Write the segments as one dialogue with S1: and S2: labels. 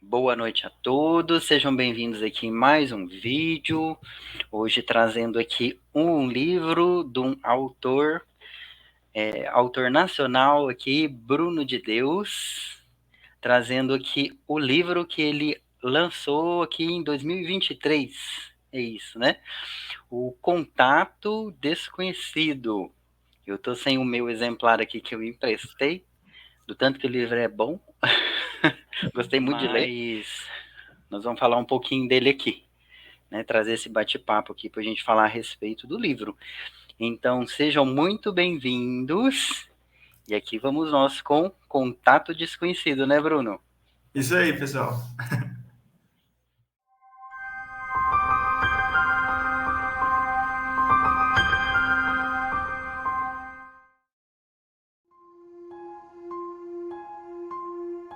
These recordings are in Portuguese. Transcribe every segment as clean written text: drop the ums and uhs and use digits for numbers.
S1: Boa noite a todos, sejam bem-vindos aqui em mais um vídeo. Hoje trazendo aqui um livro de um autor nacional aqui, Bruno de Deus, trazendo aqui o livro que ele lançou aqui em 2023. É isso, né? O Contato Desconhecido. Eu tô sem o meu exemplar aqui que eu emprestei, do tanto que o livro é bom. Gostei muito de ler, mas nós vamos falar um pouquinho dele aqui, né? Trazer esse bate-papo aqui para a gente falar a respeito do livro. Então, sejam muito bem-vindos. E aqui vamos nós com Contato Desconhecido, né, Bruno?
S2: Isso aí, pessoal.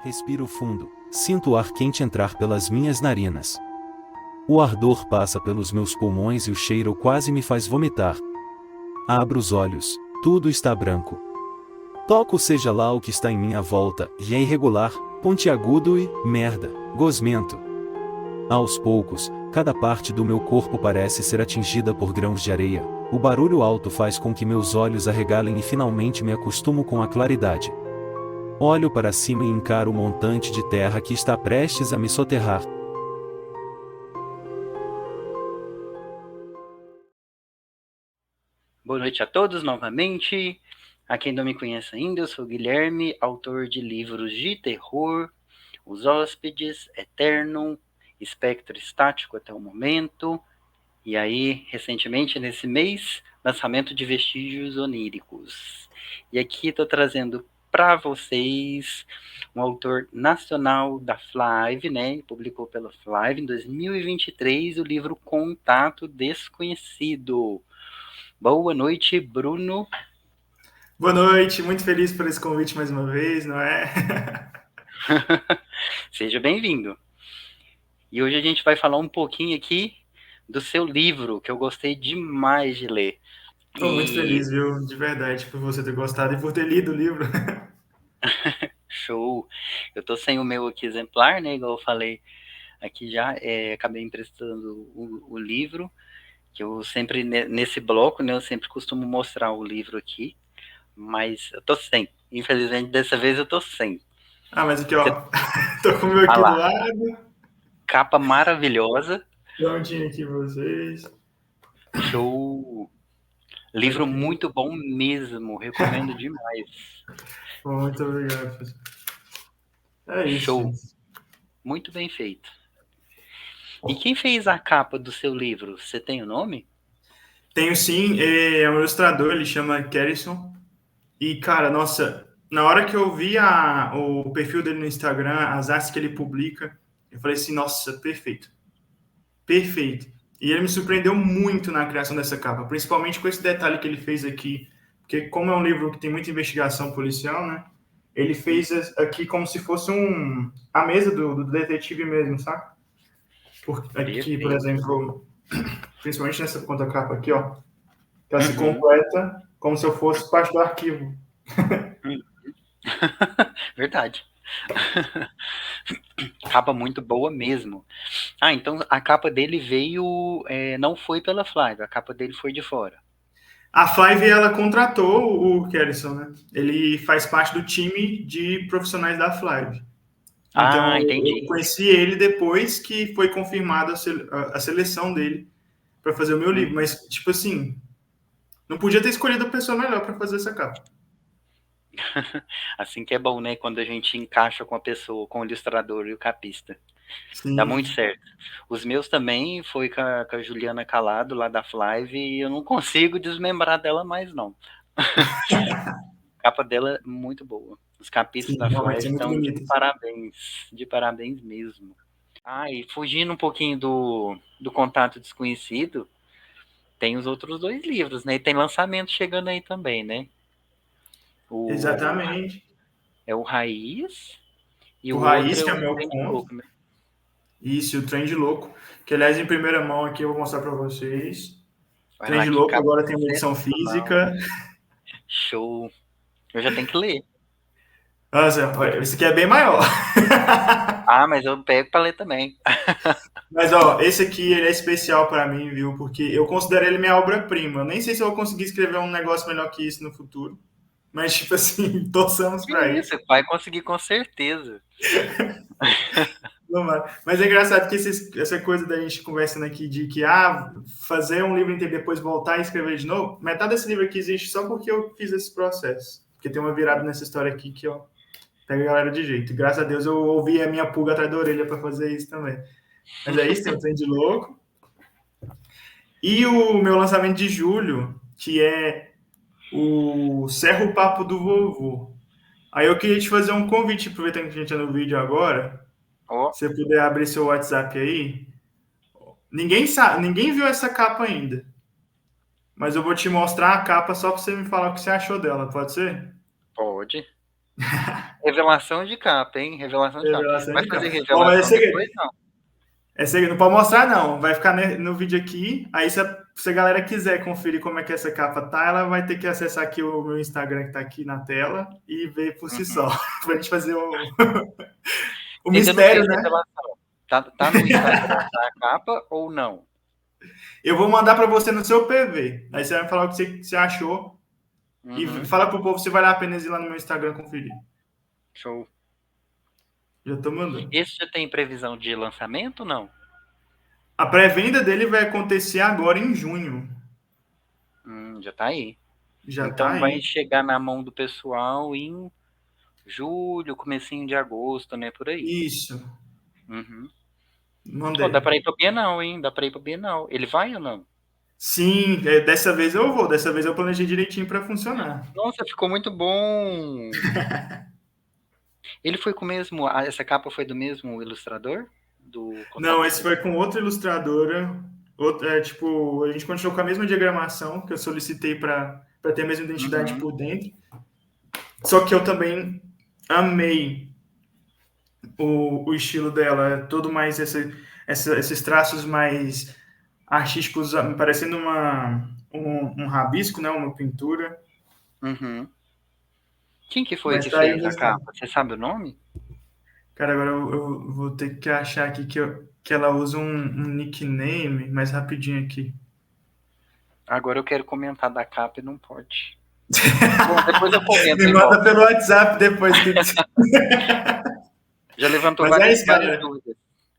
S3: Respiro fundo, sinto o ar quente entrar pelas minhas narinas. O ardor passa pelos meus pulmões e o cheiro quase me faz vomitar. Abro os olhos, tudo está branco. Toco seja lá o que está em minha volta, e é irregular, pontiagudo e, merda, gosmento. Aos poucos, cada parte do meu corpo parece ser atingida por grãos de areia. O barulho alto faz com que meus olhos arregalem e finalmente me acostumo com a claridade. Olho para cima e encaro o montante de terra que está prestes a me soterrar.
S1: Boa noite a todos novamente. A quem não me conhece ainda, eu sou o Guilherme, autor de livros de terror, Os Hóspedes, Eterno, Espectro Estático até o momento. E aí, recentemente, nesse mês, lançamento de Vestígios Oníricos. E aqui estou trazendo para vocês um autor nacional da Flive, né? Publicou pela Flive em 2023 o livro Contato Desconhecido. Boa noite, Bruno.
S2: Boa noite, muito feliz por esse convite mais uma vez, não é?
S1: Seja bem-vindo. E hoje a gente vai falar um pouquinho aqui do seu livro, que eu gostei demais de ler.
S2: Estou muito
S1: E
S2: feliz, viu? De verdade, por você ter gostado e por ter lido o livro.
S1: show. Eu tô sem o meu aqui exemplar, né? Igual eu falei aqui já, acabei emprestando o livro, que eu sempre, nesse bloco, né? Eu sempre costumo mostrar o livro aqui, mas eu tô sem. Infelizmente, dessa vez eu tô sem.
S2: Ah, mas aqui,
S1: Você
S2: ó. Tô com o meu
S1: tá
S2: aqui do
S1: lá,
S2: lado.
S1: capa maravilhosa,
S2: Prontinho aqui pra vocês.
S1: show. Livro
S2: Aqui.
S1: muito bom mesmo, recomendo demais.
S2: Bom, muito obrigado, pessoal. É isso,
S1: Show,
S2: gente.
S1: muito bem feito. E quem fez a capa do seu livro? Você tem o nome?
S2: Tenho sim, é um ilustrador, ele chama Kerrison. E, cara, nossa, na hora que eu vi o perfil dele no Instagram, as artes que ele publica, eu falei assim, nossa, perfeito. Perfeito. E ele me surpreendeu muito na criação dessa capa, principalmente com esse detalhe que ele fez aqui, porque como é um livro que tem muita investigação policial, né? Ele fez aqui como se fosse a mesa do detetive mesmo, sabe? Aqui, por
S1: Perfeito.
S2: exemplo, principalmente nessa contracapa aqui, ó, que ela se
S1: Uhum.
S2: completa como se eu fosse parte do arquivo.
S1: Verdade. Capa muito boa mesmo. Ah, então a capa dele veio, não foi pela Flávia, a capa dele foi de fora.
S2: A Five, ela contratou o Kerrison, né? Ele faz parte do time de profissionais da Five. Então,
S1: Ah,
S2: eu
S1: entendi.
S2: conheci ele depois que foi confirmada a seleção dele para fazer o meu livro.
S1: Uhum.
S2: Mas, tipo assim, não podia ter escolhido a pessoa melhor para fazer essa capa.
S1: Assim que é bom, né? Quando a gente encaixa com a pessoa, com o ilustrador e o capista. Dá muito
S2: Sim,
S1: certo. Os meus também foi com a Juliana Calado, lá da Flive, e eu não consigo desmembrar dela mais, não. A capa dela é muito boa. Os capistas
S2: sim,
S1: da
S2: realmente
S1: Flive
S2: são muito
S1: estão
S2: bonitas.
S1: de parabéns mesmo. Ah, e fugindo um pouquinho do Contato Desconhecido, tem os outros dois livros, né? E tem lançamento chegando aí também, né? O,
S2: Exatamente.
S1: é o Raiz e
S2: O
S1: o outro
S2: Raiz,
S1: é
S2: que é o
S1: o
S2: meu
S1: Trem de
S2: conto.
S1: Louco, né?
S2: Isso, o Trem de Louco. Que, aliás, em primeira mão aqui eu vou mostrar para vocês.
S1: Olha
S2: Trem
S1: lá
S2: de
S1: que
S2: Louco
S1: capa
S2: agora tem uma edição
S1: sensacional.
S2: física.
S1: Show. Eu já tenho que ler.
S2: Nossa, esse aqui é bem maior.
S1: Ah, mas eu pego pra ler também.
S2: Mas, ó, esse aqui ele é especial para mim, viu? Porque eu considero ele minha obra-prima. Eu nem sei se eu vou conseguir escrever um negócio melhor que isso no futuro. Mas, tipo assim, torçamos
S1: Que
S2: para
S1: isso,
S2: isso.
S1: vai conseguir com certeza.
S2: Mas é engraçado que essa coisa da gente conversando aqui de que, fazer um livro inteiro e depois voltar e escrever de novo, metade desse livro aqui existe só porque eu fiz esse processo. Porque tem uma virada nessa história aqui que, ó, pega a galera de jeito. Graças a Deus eu ouvi a minha pulga atrás da orelha para fazer isso também. Mas é isso, tem um trem de louco. E o meu lançamento de julho, que é o Serra o Papo do Vovô. Aí eu queria te fazer um convite, aproveitando que a gente está no vídeo agora.
S1: Oh,
S2: Se você puder abrir seu WhatsApp aí. Ninguém sabe, ninguém viu essa capa ainda. Mas eu vou te mostrar a capa só para você me falar o que você achou dela, pode ser?
S1: pode. Revelação de capa, hein? Revelação de capa.
S2: Revelação
S1: Vai
S2: de
S1: fazer
S2: capa. Bom, mas é
S1: revelação
S2: segredo.
S1: depois? Não.
S2: É segredo, não pode mostrar não. Vai ficar no vídeo aqui. Aí se a galera quiser conferir como é que essa capa tá, ela vai ter que acessar aqui o meu Instagram que tá aqui na tela e ver por si só. Pra gente fazer o
S1: Ainda não
S2: mistério,
S1: fez
S2: né?
S1: revelação. Tá no Instagram a capa ou não?
S2: Eu vou mandar para você no seu PV. Aí você vai falar o que você achou. E fala pro povo se vale a pena ir lá no meu Instagram conferir.
S1: Show.
S2: Já tô mandando.
S1: Esse já tem previsão de lançamento ou não?
S2: A pré-venda dele vai acontecer agora em junho.
S1: Já tá aí.
S2: Já
S1: então
S2: tá
S1: vai
S2: aí.
S1: chegar na mão do pessoal em julho, comecinho de agosto, né? Por aí.
S2: Isso.
S1: Oh, dá
S2: Mandei.
S1: pra ir pra Bienal, hein? Dá pra ir pra Bienal. Ele vai ou não?
S2: Sim, dessa vez eu vou. Dessa vez eu planejei direitinho para funcionar.
S1: Nossa, ficou muito bom. Ele foi com o mesmo. Essa capa foi do mesmo ilustrador?
S2: Não, esse foi com outra ilustradora. Tipo, a gente continuou com a mesma diagramação que eu solicitei para ter a mesma identidade por dentro. Só que eu também amei o estilo dela. É todo mais esses traços mais artísticos, parecendo um rabisco, né? Uma pintura.
S1: Quem que foi
S2: Mas
S1: que
S2: tá aí
S1: fez a capa? Você sabe o nome?
S2: Cara, agora eu vou ter que achar aqui que ela usa um nickname mais rapidinho aqui.
S1: Agora eu quero comentar da capa e não pode. Bom, depois eu comento.
S2: Me manda pelo WhatsApp depois.
S1: Já levantou
S2: Mas
S1: várias
S2: cara,
S1: dúvidas.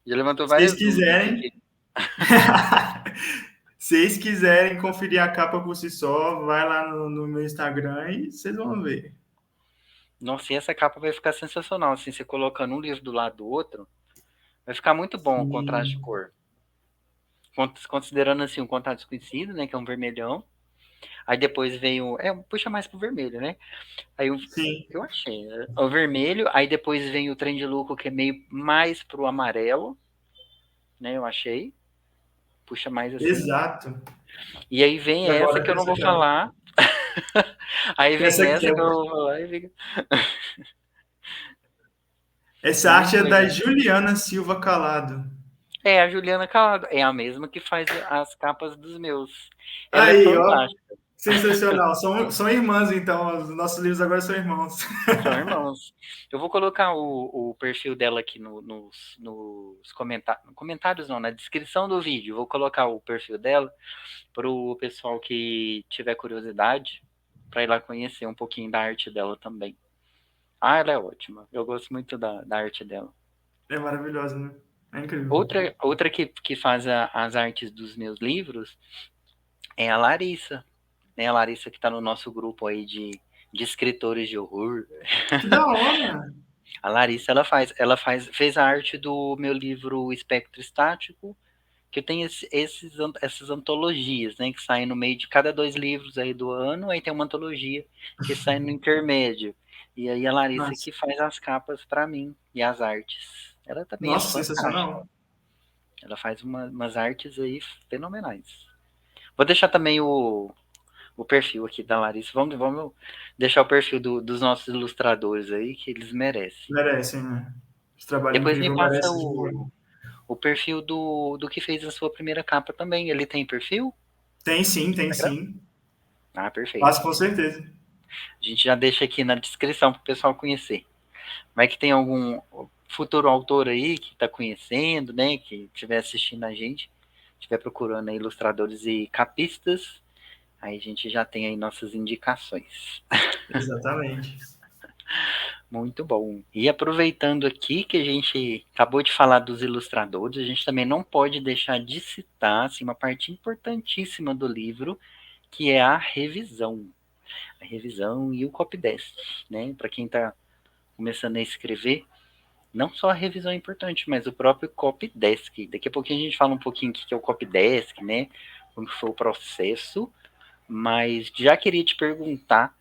S1: Já levantou
S2: se vocês
S1: várias dúvidas
S2: quiserem,
S1: aqui.
S2: se vocês quiserem conferir a capa por si só, vai lá no meu Instagram e vocês vão ver.
S1: Nossa, e essa capa vai ficar sensacional. Assim, você colocando um livro do lado do outro, vai ficar muito bom o contraste de cor. Considerando assim, um contato desconhecido, né? Que é um vermelhão. Aí depois veio. Puxa mais pro vermelho, né? Aí eu achei. Né? O vermelho, aí depois vem o trem de lucro, que é meio mais pro amarelo, né? Eu achei. Puxa mais assim.
S2: Exato.
S1: E aí vem essa que eu não vou falar. Aí vem essa que eu não vou falar e fica.
S2: Essa arte é da Juliana Silva Calado.
S1: É, a Juliana Calado. É a mesma que faz as capas dos meus. Ela
S2: aí,
S1: é fantástica.
S2: Ó, sensacional. São irmãs, então. Os nossos livros agora são irmãos.
S1: São irmãos. Eu vou colocar o perfil dela aqui nos comentários, não, na descrição do vídeo. Vou colocar o perfil dela para o pessoal que tiver curiosidade para ir lá conhecer um pouquinho da arte dela também. Ela é ótima. Eu gosto muito da arte dela.
S2: É maravilhosa, né? É incrível.
S1: Outra que faz as artes dos meus livros é a Larissa. Né? A Larissa que está no nosso grupo aí de escritores de horror.
S2: Que da hora!
S1: A Larissa, fez a arte do meu livro Espectro Estático, que eu tenho essas antologias, né, que saem no meio de cada 2 livros aí do ano, aí tem uma antologia que sai no intermédio. E aí a Larissa que faz as capas para mim e as artes. Ela também é fantástica. Sensacional. Ela faz umas artes aí fenomenais. Vou deixar também o perfil aqui da Larissa. Vamos deixar o perfil dos nossos ilustradores aí, que eles merecem.
S2: Merecem, né? Os trabalhos
S1: depois me passa o perfil do que fez a sua primeira capa também. Ele tem perfil?
S2: Tem sim, tem sim.
S1: Ah, perfeito.
S2: Passa com certeza.
S1: A gente já deixa aqui na descrição para o pessoal conhecer. Vai que tem algum futuro autor aí que está conhecendo, né, que estiver assistindo a gente, estiver procurando aí ilustradores e capistas, aí a gente já tem aí nossas indicações.
S2: Exatamente.
S1: Muito bom. E aproveitando aqui que a gente acabou de falar dos ilustradores, a gente também não pode deixar de citar assim, uma parte importantíssima do livro, que é a revisão. A revisão e o copydesk, né? Para quem está começando a escrever, não só a revisão é importante, mas o próprio copydesk. Daqui a pouquinho a gente fala um pouquinho o que é o copydesk, né? Como foi o processo, mas já queria te perguntar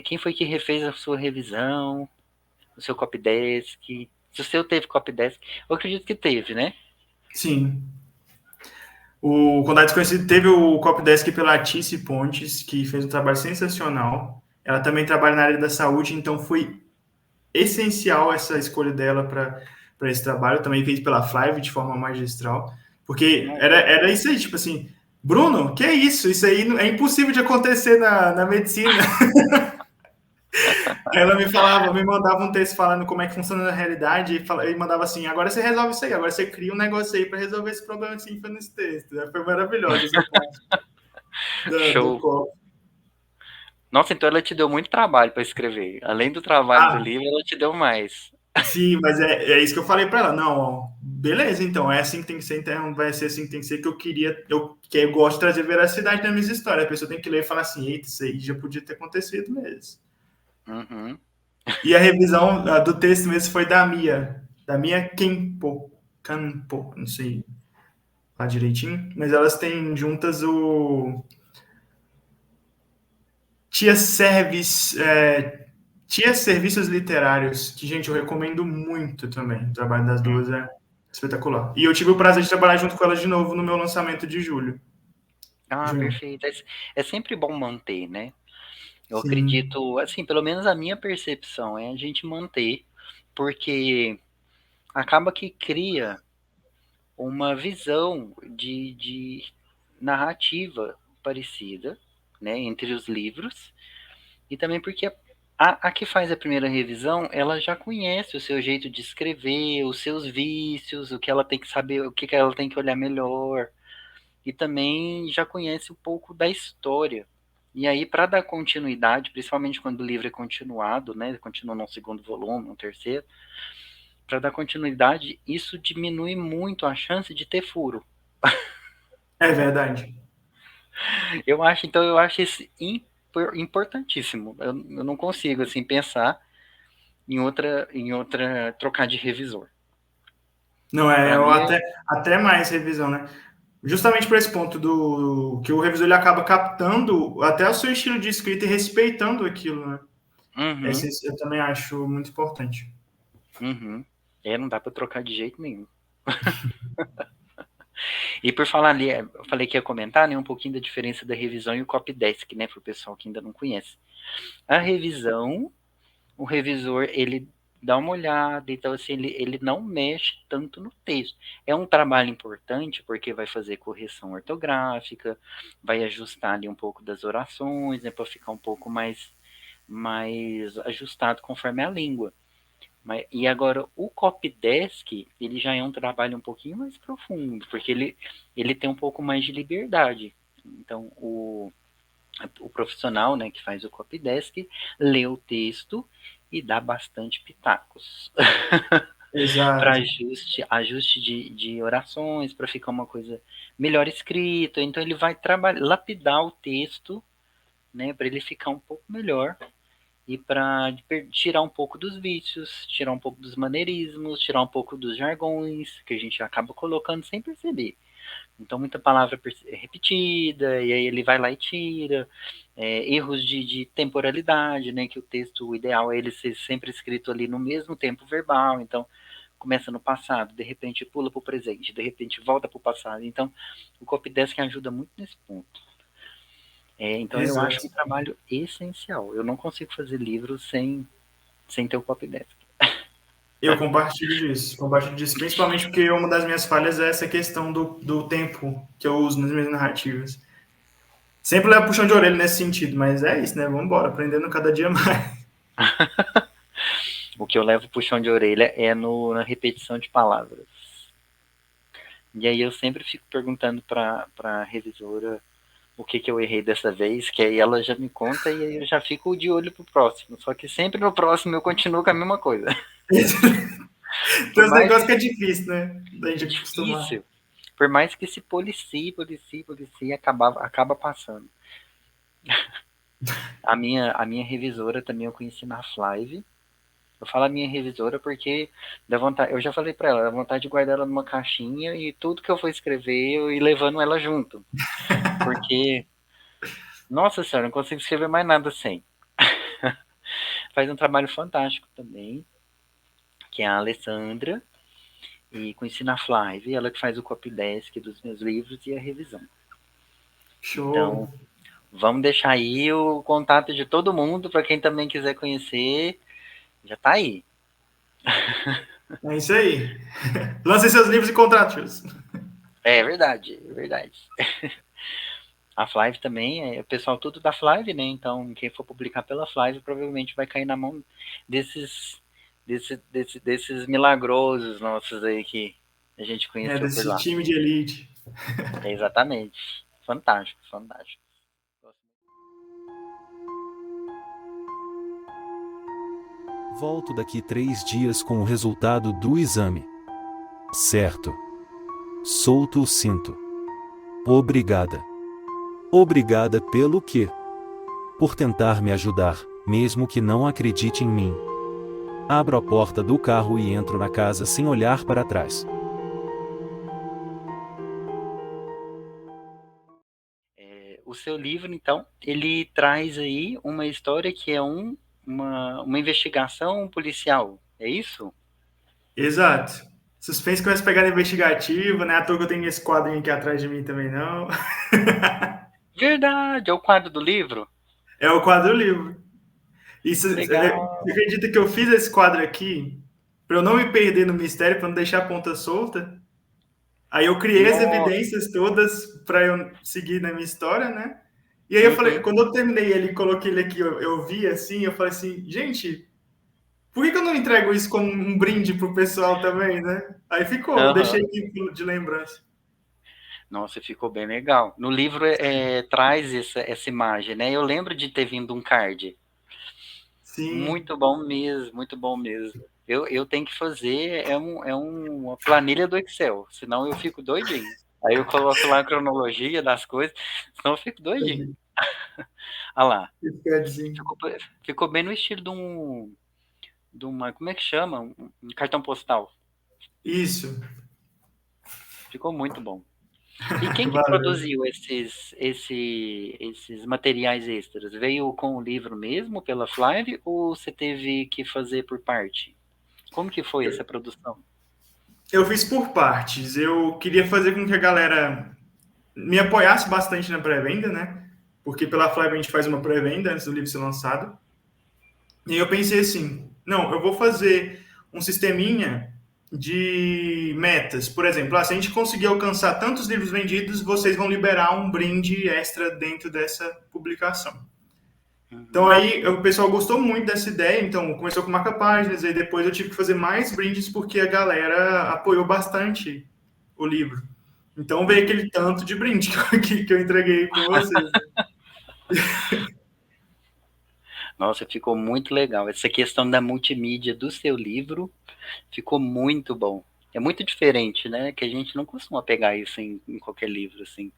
S1: quem foi que refez a sua revisão, o seu copydesk, se o seu teve copydesk, eu acredito que teve, né?
S2: Sim. O Contato Desconhecido teve o copydesk pela Tice Pontes, que fez um trabalho sensacional. Ela também trabalha na área da saúde, então foi essencial essa escolha dela para esse trabalho. Também fez pela Flávia de forma magistral, porque era isso aí, tipo assim, Bruno, que é isso? Isso aí é impossível de acontecer na medicina. Ela me mandava um texto falando como é que funciona na realidade e mandava assim, agora você resolve isso aí, agora você cria um negócio aí para resolver esse problema que foi nesse texto. Foi maravilhoso essa parte do
S1: Show.
S2: copo.
S1: Nossa, então ela te deu muito trabalho para escrever. Além do trabalho do livro, ela te deu mais.
S2: Sim, mas é isso que eu falei para ela. Não, ó, beleza, então, é assim que tem que ser, então vai ser assim que tem que ser, que eu gosto de trazer veracidade nas minhas histórias. A pessoa tem que ler e falar assim, eita, isso aí já podia ter acontecido mesmo.
S1: Uhum.
S2: E a revisão do texto mesmo foi da Mia Campo, não sei lá direitinho, mas elas têm juntas o Tia Serviços Literários, que, gente, eu recomendo muito também. O trabalho das duas é espetacular. E eu tive o prazer de trabalhar junto com elas de novo no meu lançamento de julho.
S1: Ah, perfeito. É sempre bom manter, né? Eu
S2: Sim.
S1: acredito, assim, pelo menos a minha percepção é a gente manter, porque acaba que cria uma visão de narrativa parecida, né, entre os livros, e também porque a que faz a primeira revisão, ela já conhece o seu jeito de escrever, os seus vícios, o que ela tem que saber, o que ela tem que olhar melhor, e também já conhece um pouco da história. E aí, para dar continuidade, principalmente quando o livro é continuado, né, continua no segundo volume, no terceiro, para dar continuidade, isso diminui muito a chance de ter furo.
S2: É verdade.
S1: Eu acho isso importantíssimo. Eu não consigo assim pensar em outra trocar de revisor.
S2: Não,
S1: Para
S2: eu
S1: mim,
S2: até mais revisão, né? Justamente por esse ponto do que o revisor ele acaba captando até o seu estilo de escrita e respeitando aquilo, né?
S1: uhum,
S2: Eu também acho muito importante.
S1: uhum. Não dá para trocar de jeito nenhum. E por falar ali, eu falei que ia comentar, né, um pouquinho da diferença da revisão e o copydesk, né, para o pessoal que ainda não conhece. A revisão, o revisor, ele dá uma olhada, então assim, ele não mexe tanto no texto. É um trabalho importante porque vai fazer correção ortográfica, vai ajustar ali um pouco das orações, né, para ficar um pouco mais ajustado conforme a língua. E agora, o copydesk, ele já é um trabalho um pouquinho mais profundo, porque ele tem um pouco mais de liberdade. Então, o profissional, né, que faz o copydesk, lê o texto e dá bastante pitacos. Para
S2: Exato.
S1: ajuste de orações, para ficar uma coisa melhor escrita. Então, ele vai lapidar o texto, né, para ele ficar um pouco melhor e para tirar um pouco dos vícios, tirar um pouco dos maneirismos, tirar um pouco dos jargões que a gente acaba colocando sem perceber. Então, muita palavra repetida, e aí ele vai lá e tira. Erros de temporalidade, né? Que o texto, o ideal é ele ser sempre escrito ali no mesmo tempo verbal. Então, começa no passado, de repente pula para o presente, de repente volta para o passado. Então, o copydesk ajuda muito nesse ponto. Então eu acho um
S2: Exato.
S1: trabalho essencial. Eu não consigo fazer livro sem ter o copydesk.
S2: Eu compartilho disso, principalmente porque uma das minhas falhas é essa questão do tempo que eu uso nas minhas narrativas. Sempre levo puxão de orelha nesse sentido, mas é isso, né? Vamos embora, aprendendo cada dia mais.
S1: O que eu levo puxão de orelha é na repetição de palavras. E aí eu sempre fico perguntando para a revisora o que eu errei dessa vez, que aí ela já me conta e aí eu já fico de olho pro próximo. Só que sempre no próximo eu continuo com a mesma coisa.
S2: Tem uns negócios que é difícil, né? Da gente acostumar.
S1: Difícil. Por mais que se policie, acaba passando. A minha revisora também eu conheci na Flive. Eu falo a minha revisora porque dá vontade, eu já falei para ela, dá vontade de guardar ela numa caixinha e tudo que eu for escrever eu ir levando ela junto. Porque, nossa senhora, não consigo escrever mais nada sem. Faz um trabalho fantástico também, que é a Alessandra, e conheci na Flive, ela que faz o copydesk dos meus livros e a revisão.
S2: Show.
S1: Então, vamos deixar aí o contato de todo mundo, para quem também quiser conhecer, já tá aí.
S2: É isso aí. Lancem seus livros e contratos.
S1: É verdade, é verdade. A Flive também, o pessoal tudo da Flive, né? Então, quem for publicar pela Flive provavelmente vai cair na mão desses milagrosos nossos aí que a gente conheceu por
S2: Desse
S1: lá.
S2: time de elite.
S1: É exatamente. Fantástico, fantástico.
S3: Volto daqui 3 dias com o resultado do exame. Certo. Solto o cinto. Obrigada. Obrigada pelo quê? Por tentar me ajudar, mesmo que não acredite em mim. Abro a porta do carro e entro na casa sem olhar para trás.
S1: O seu livro, então, ele traz aí uma história que é uma investigação policial, é isso?
S2: Exato. Suspense começa a pegar investigativo, né? À toa que eu tenho esse quadrinho aqui atrás de mim também, não.
S1: Verdade, é o quadro do livro?
S2: É o quadro livro. Isso,
S1: Legal.
S2: você acredita que eu fiz esse quadro aqui para eu não me perder no mistério, para não deixar a ponta solta? Aí eu criei as
S1: Nossa.
S2: evidências todas para eu seguir na minha história, né? E aí eu falei,
S1: Uhum.
S2: quando eu terminei ele, coloquei ele aqui, eu vi assim, eu falei assim, gente, por que eu não entrego isso como um brinde pro pessoal também, né? Aí ficou, eu
S1: Uhum.
S2: deixei aqui de lembrança.
S1: Nossa, ficou bem legal. No livro traz essa imagem, né? Eu lembro de ter vindo um card.
S2: Sim.
S1: Muito bom mesmo, muito bom mesmo. Eu tenho que fazer uma planilha do Excel, senão eu fico doidinho. Aí eu coloco lá a cronologia das coisas, senão eu fico doidinho. Olha lá. Ficou, ficou bem no estilo de uma, como é que chama? Um cartão postal.
S2: Isso.
S1: Ficou muito bom. E quem que
S2: Valeu.
S1: produziu esses materiais extras? Veio com o livro mesmo, pela Flive, ou você teve que fazer por parte? Como que foi essa produção?
S2: Eu fiz por partes. Eu queria fazer com que a galera me apoiasse bastante na pré-venda, né? Porque pela Flive a gente faz uma pré-venda antes do livro ser lançado. E aí eu pensei assim, não, eu vou fazer um sisteminha de metas. Por exemplo, se a gente conseguir alcançar tantos livros vendidos, vocês vão liberar um brinde extra dentro dessa publicação. Então aí o pessoal gostou muito dessa ideia, então começou com marca-páginas, e depois eu tive que fazer mais brindes porque a galera apoiou bastante o livro. Então veio aquele tanto de brinde que eu entreguei para vocês.
S1: Nossa, ficou muito legal. Essa questão da multimídia do seu livro ficou muito bom. É muito diferente, né? Que a gente não costuma pegar isso em qualquer livro, assim.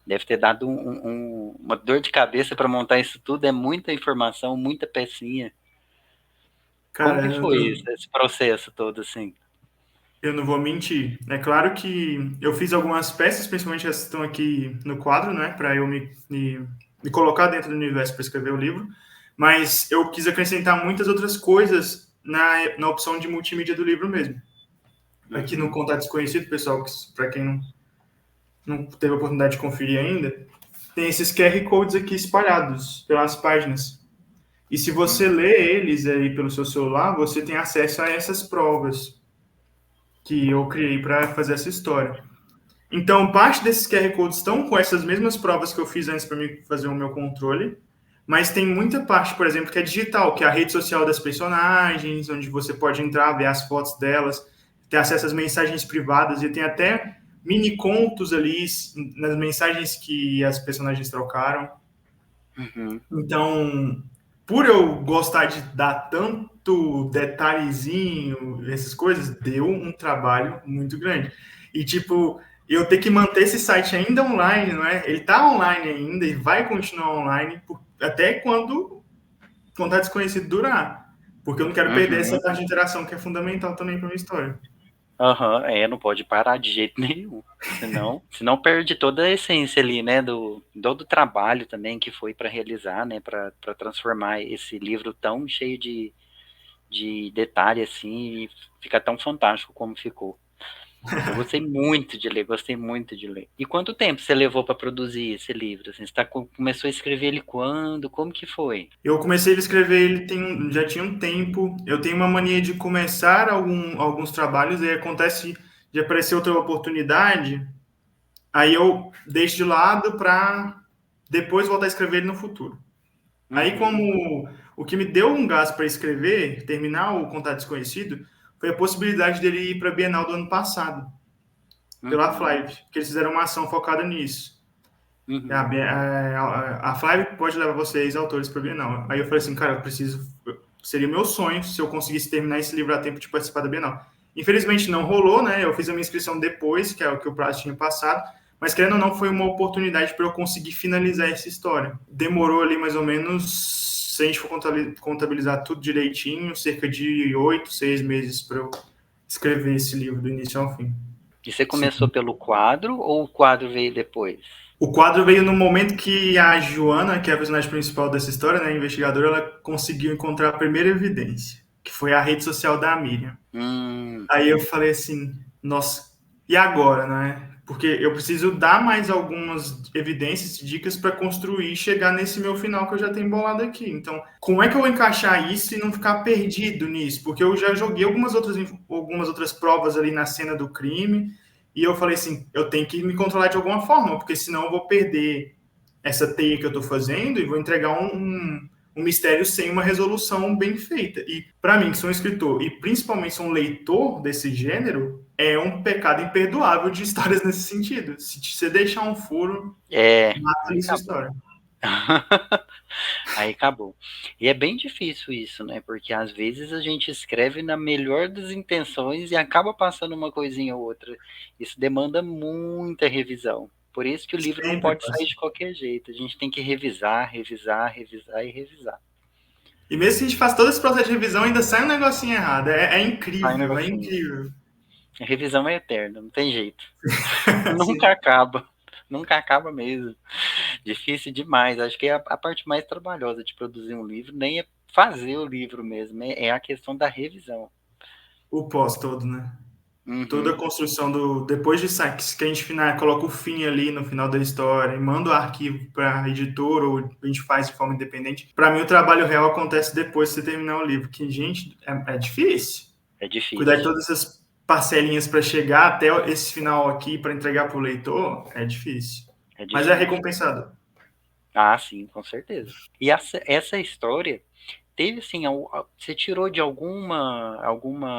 S1: Deve ter dado uma dor de cabeça para montar isso tudo. É muita informação, muita pecinha. Como
S2: Cara,
S1: que foi esse processo todo, assim?
S2: eu não vou mentir. É claro que eu fiz algumas peças, principalmente as que estão aqui no quadro, né? Para eu me colocar dentro do universo para escrever o livro. Mas eu quis acrescentar muitas outras coisas na opção de multimídia do livro mesmo. Aqui no Contato Desconhecido, pessoal, para quem não teve a oportunidade de conferir ainda, tem esses QR Codes aqui espalhados pelas páginas. E se você lê eles aí pelo seu celular, você tem acesso a essas provas que eu criei para fazer essa história. Então, parte desses QR Codes estão com essas mesmas provas que eu fiz antes para mim fazer o meu controle, mas tem muita parte, por exemplo, que é digital, que é a rede social das personagens, onde você pode entrar, ver as fotos delas, ter acesso às mensagens privadas, e tem até mini contos ali nas mensagens que as personagens trocaram.
S1: Uhum.
S2: Então, por eu gostar de dar tanto detalhezinho, essas coisas, deu um trabalho muito grande. E, tipo, eu ter que manter esse site ainda online, não é? Ele tá online ainda e vai continuar online até quando Contato Desconhecido durar. Porque eu não quero perder essa
S1: Uhum.
S2: parte de interação que é fundamental também para minha história.
S1: Aham, não pode parar de jeito nenhum. Senão perde toda a essência ali, né, do todo o trabalho também que foi para realizar, né, para transformar esse livro tão cheio de detalhe assim e ficar tão fantástico como ficou. Eu gostei muito de ler, gostei muito de ler. E quanto tempo você levou para produzir esse livro? Assim, começou a escrever ele quando? Como que foi?
S2: Eu comecei a escrever ele já tinha um tempo. Eu tenho uma mania de começar alguns trabalhos, e acontece de aparecer outra oportunidade, aí eu deixo de lado para depois voltar a escrever ele no futuro. Aí,
S1: Uhum,
S2: como o que me deu um gás para escrever, terminar o Contato Desconhecido, foi a possibilidade dele ir para a Bienal do ano passado, pela
S1: uhum,
S2: Flive, que eles fizeram uma ação focada nisso. A,
S1: uhum,
S2: a, a Flive pode levar vocês, autores, para a Bienal. Aí eu falei assim, cara, eu preciso. Seria meu sonho se eu conseguisse terminar esse livro a tempo de participar da Bienal. Infelizmente não rolou, né? Eu fiz a minha inscrição depois, que é o que o prazo tinha passado, mas querendo ou não, foi uma oportunidade para eu conseguir finalizar essa história. Demorou ali mais ou menos, se a gente for contabilizar tudo direitinho, cerca de 8, 6 meses para eu escrever esse livro do início ao fim.
S1: E você
S2: Sim.
S1: começou pelo quadro ou o quadro veio depois?
S2: O quadro veio no momento que a Joana, que é a personagem principal dessa história, né, a investigadora, ela conseguiu encontrar a primeira evidência, que foi a rede social da Miriam. Aí eu falei assim, nossa, e agora, né? Porque eu preciso dar mais algumas evidências e dicas para construir e chegar nesse meu final que eu já tenho bolado aqui. Então, como é que eu vou encaixar isso e não ficar perdido nisso? Porque eu já joguei algumas outras provas ali na cena do crime, e eu falei assim, eu tenho que me controlar de alguma forma, porque senão eu vou perder essa teia que eu estou fazendo e vou entregar um mistério sem uma resolução bem feita. E para mim, que sou um escritor e principalmente sou um leitor desse gênero, é um pecado imperdoável de histórias nesse sentido. Se você deixar um furo, mata
S1: Aí
S2: ali sua
S1: acabou.
S2: história.
S1: Aí acabou. E é bem difícil isso, né? Porque às vezes a gente escreve na melhor das intenções e acaba passando uma coisinha ou outra. Isso demanda muita revisão. Por isso que o livro não
S2: Sempre
S1: pode
S2: passa.
S1: sair de qualquer jeito. A gente tem que revisar, revisar, revisar e revisar.
S2: E mesmo que a gente faça todo esse processo de revisão, ainda sai um negocinho errado. É
S1: Sai um
S2: incrível, é
S1: negocinho.
S2: incrível.
S1: A revisão é eterna, não tem jeito. Nunca acaba. Nunca acaba mesmo. Difícil demais. Acho que é a parte mais trabalhosa de produzir um livro, nem é fazer o livro mesmo, é a questão da revisão.
S2: O pós todo, né? Toda a
S1: Uhum.
S2: construção do. Depois de que a gente coloca o fim ali no final da história e manda o arquivo para a editora ou a gente faz de forma independente. Para mim, o trabalho real acontece depois de você terminar o livro, que, gente, é difícil.
S1: É
S2: Cuidar de
S1: difícil.
S2: todas essas parcelinhas para chegar até esse final aqui para entregar para o leitor é difícil.
S1: É
S2: Mas é
S1: difícil.
S2: recompensador.
S1: Ah, sim, com certeza. E essa história teve assim, você tirou de alguma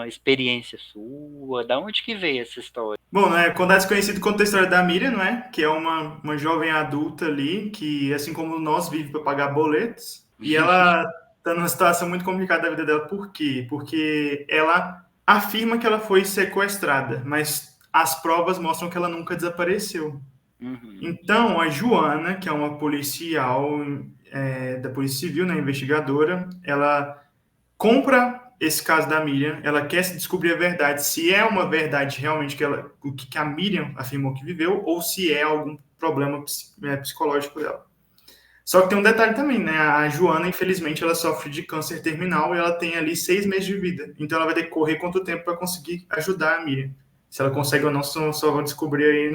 S1: experiência sua? Da onde que veio essa história?
S2: Bom, né, quando é desconhecido, conta a história da Miriam, não é? Que é uma jovem adulta ali, que, assim como nós, vive para pagar boletos. E ela está numa situação muito complicada da vida dela. Por quê? Porque ela afirma que ela foi sequestrada, mas as provas mostram que ela nunca desapareceu.
S1: Uhum,
S2: Então, a Joana, que é uma policial da Polícia Civil, né, investigadora, ela compra esse caso da Miriam, ela quer se descobrir a verdade, se é uma verdade realmente o que a Miriam afirmou que viveu, ou se é algum problema psicológico dela. Só que tem um detalhe também, né? A Joana, infelizmente, ela sofre de câncer terminal e ela tem ali 6 meses de vida. Então ela vai ter que correr quanto tempo para conseguir ajudar a Miriam. Se ela consegue ou não, só vão descobrir aí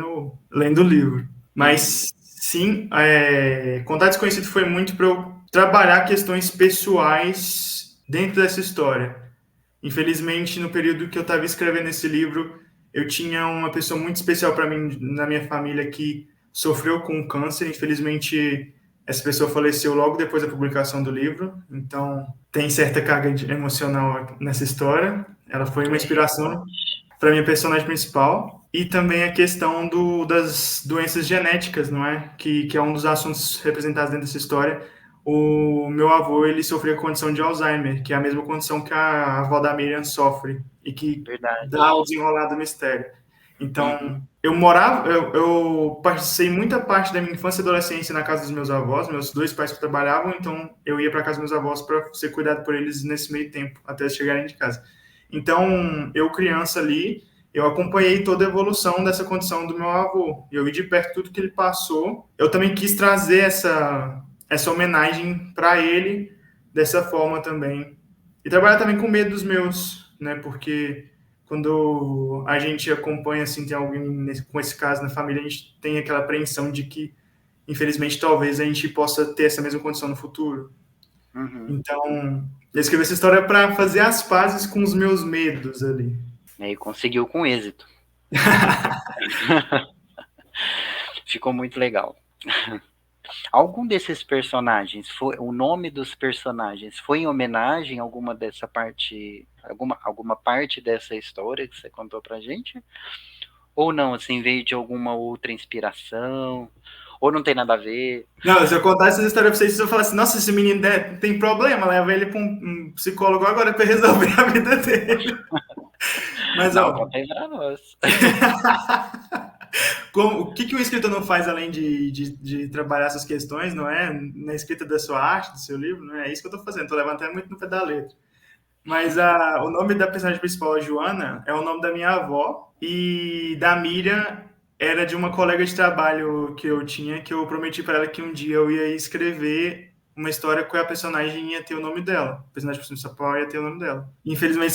S2: lendo o livro.
S1: uhum,
S2: Mas sim, Contato Desconhecido foi muito para eu trabalhar questões pessoais dentro dessa história. Infelizmente, no período que eu estava escrevendo esse livro, eu tinha uma pessoa muito especial para mim na minha família que sofreu com câncer. Infelizmente, Essa pessoa faleceu logo depois da publicação do livro, então tem certa carga emocional nessa história. Ela foi uma inspiração para minha personagem principal. E também a questão das doenças genéticas, não é? Que é um dos assuntos representados dentro dessa história. O meu avô, ele sofria condição de Alzheimer, que é a mesma condição que a avó da Miriam sofre, e que
S1: Verdade.
S2: dá o desenrolar do mistério. Então,
S1: Uhum.
S2: eu passei muita parte da minha infância e adolescência na casa dos meus avós, meus dois pais que trabalhavam, então eu ia para casa dos meus avós para ser cuidado por eles nesse meio tempo, até eles chegarem de casa. Então, eu criança ali, eu acompanhei toda a evolução dessa condição do meu avô. Eu vi de perto tudo que ele passou. Eu também quis trazer essa homenagem para ele dessa forma também. E trabalhar também com medo dos meus, né? Porque quando a gente acompanha, assim, tem alguém com esse caso na família, a gente tem aquela apreensão de que, infelizmente, talvez a gente possa ter essa mesma condição no futuro.
S1: Uhum.
S2: Então, eu escrevi essa história para fazer as pazes com os meus medos ali.
S1: E conseguiu com êxito. Ficou muito legal. Algum desses personagens, o nome dos personagens foi em homenagem a alguma dessa parte, alguma parte dessa história que você contou pra gente? Ou não, assim, veio de alguma outra inspiração? Ou não tem nada a ver?
S2: Não, se eu contar essa história pra vocês, vocês vão falar assim, nossa, esse menino tem problema, leva ele para um psicólogo agora para resolver a vida dele. Mas,
S1: Não,
S2: ó,
S1: conta aí pra nós.
S2: o que o escritor não faz além de trabalhar essas questões, não é? Na escrita da sua arte, do seu livro, não é? É isso que eu estou fazendo, estou levantando muito no pé da letra. Mas o nome da personagem principal, a Joana, é o nome da minha avó, e da Miriam era de uma colega de trabalho que eu tinha, que eu prometi para ela que um dia eu ia escrever uma história que a personagem ia ter o nome dela. A personagem principal ia ter o nome dela. Infelizmente,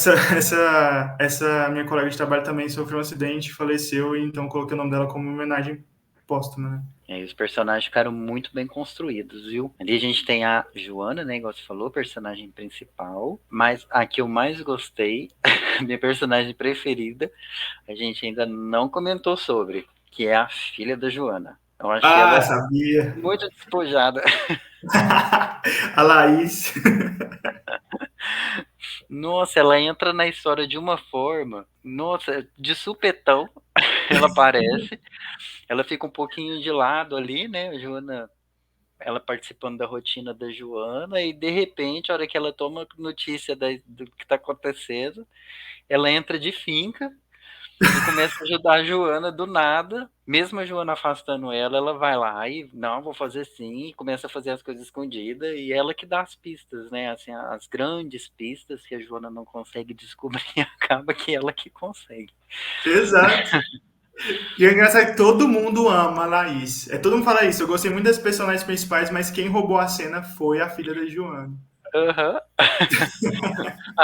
S2: essa minha colega de trabalho também sofreu um acidente, faleceu, e então coloquei o nome dela como homenagem póstuma, né?
S1: E aí os personagens ficaram muito bem construídos, viu? Ali a gente tem a Joana, né, igual você falou, personagem principal, mas a que eu mais gostei, minha personagem preferida, a gente ainda não comentou sobre, que é a filha da Joana. Eu acho
S2: Ah,
S1: ela
S2: sabia!
S1: muito despojada.
S2: A Laís.
S1: Nossa, ela entra na história de uma forma, nossa, de supetão, ela aparece, ela fica um pouquinho de lado ali, né, a Joana, ela participando da rotina da Joana, e de repente, a hora que ela toma notícia do que está acontecendo, ela entra de finca e começa a ajudar a Joana do nada, mesmo a Joana afastando ela, ela vai lá e, não, vou fazer sim, e começa a fazer as coisas escondidas, e ela que dá as pistas, né, assim, as grandes pistas que a Joana não consegue descobrir, acaba que ela que consegue.
S2: Exato. E o engraçado é que todo mundo ama a Laís. Todo mundo fala isso. Eu gostei muito das personagens principais, mas quem roubou a cena foi a filha da Joana.
S1: Aham.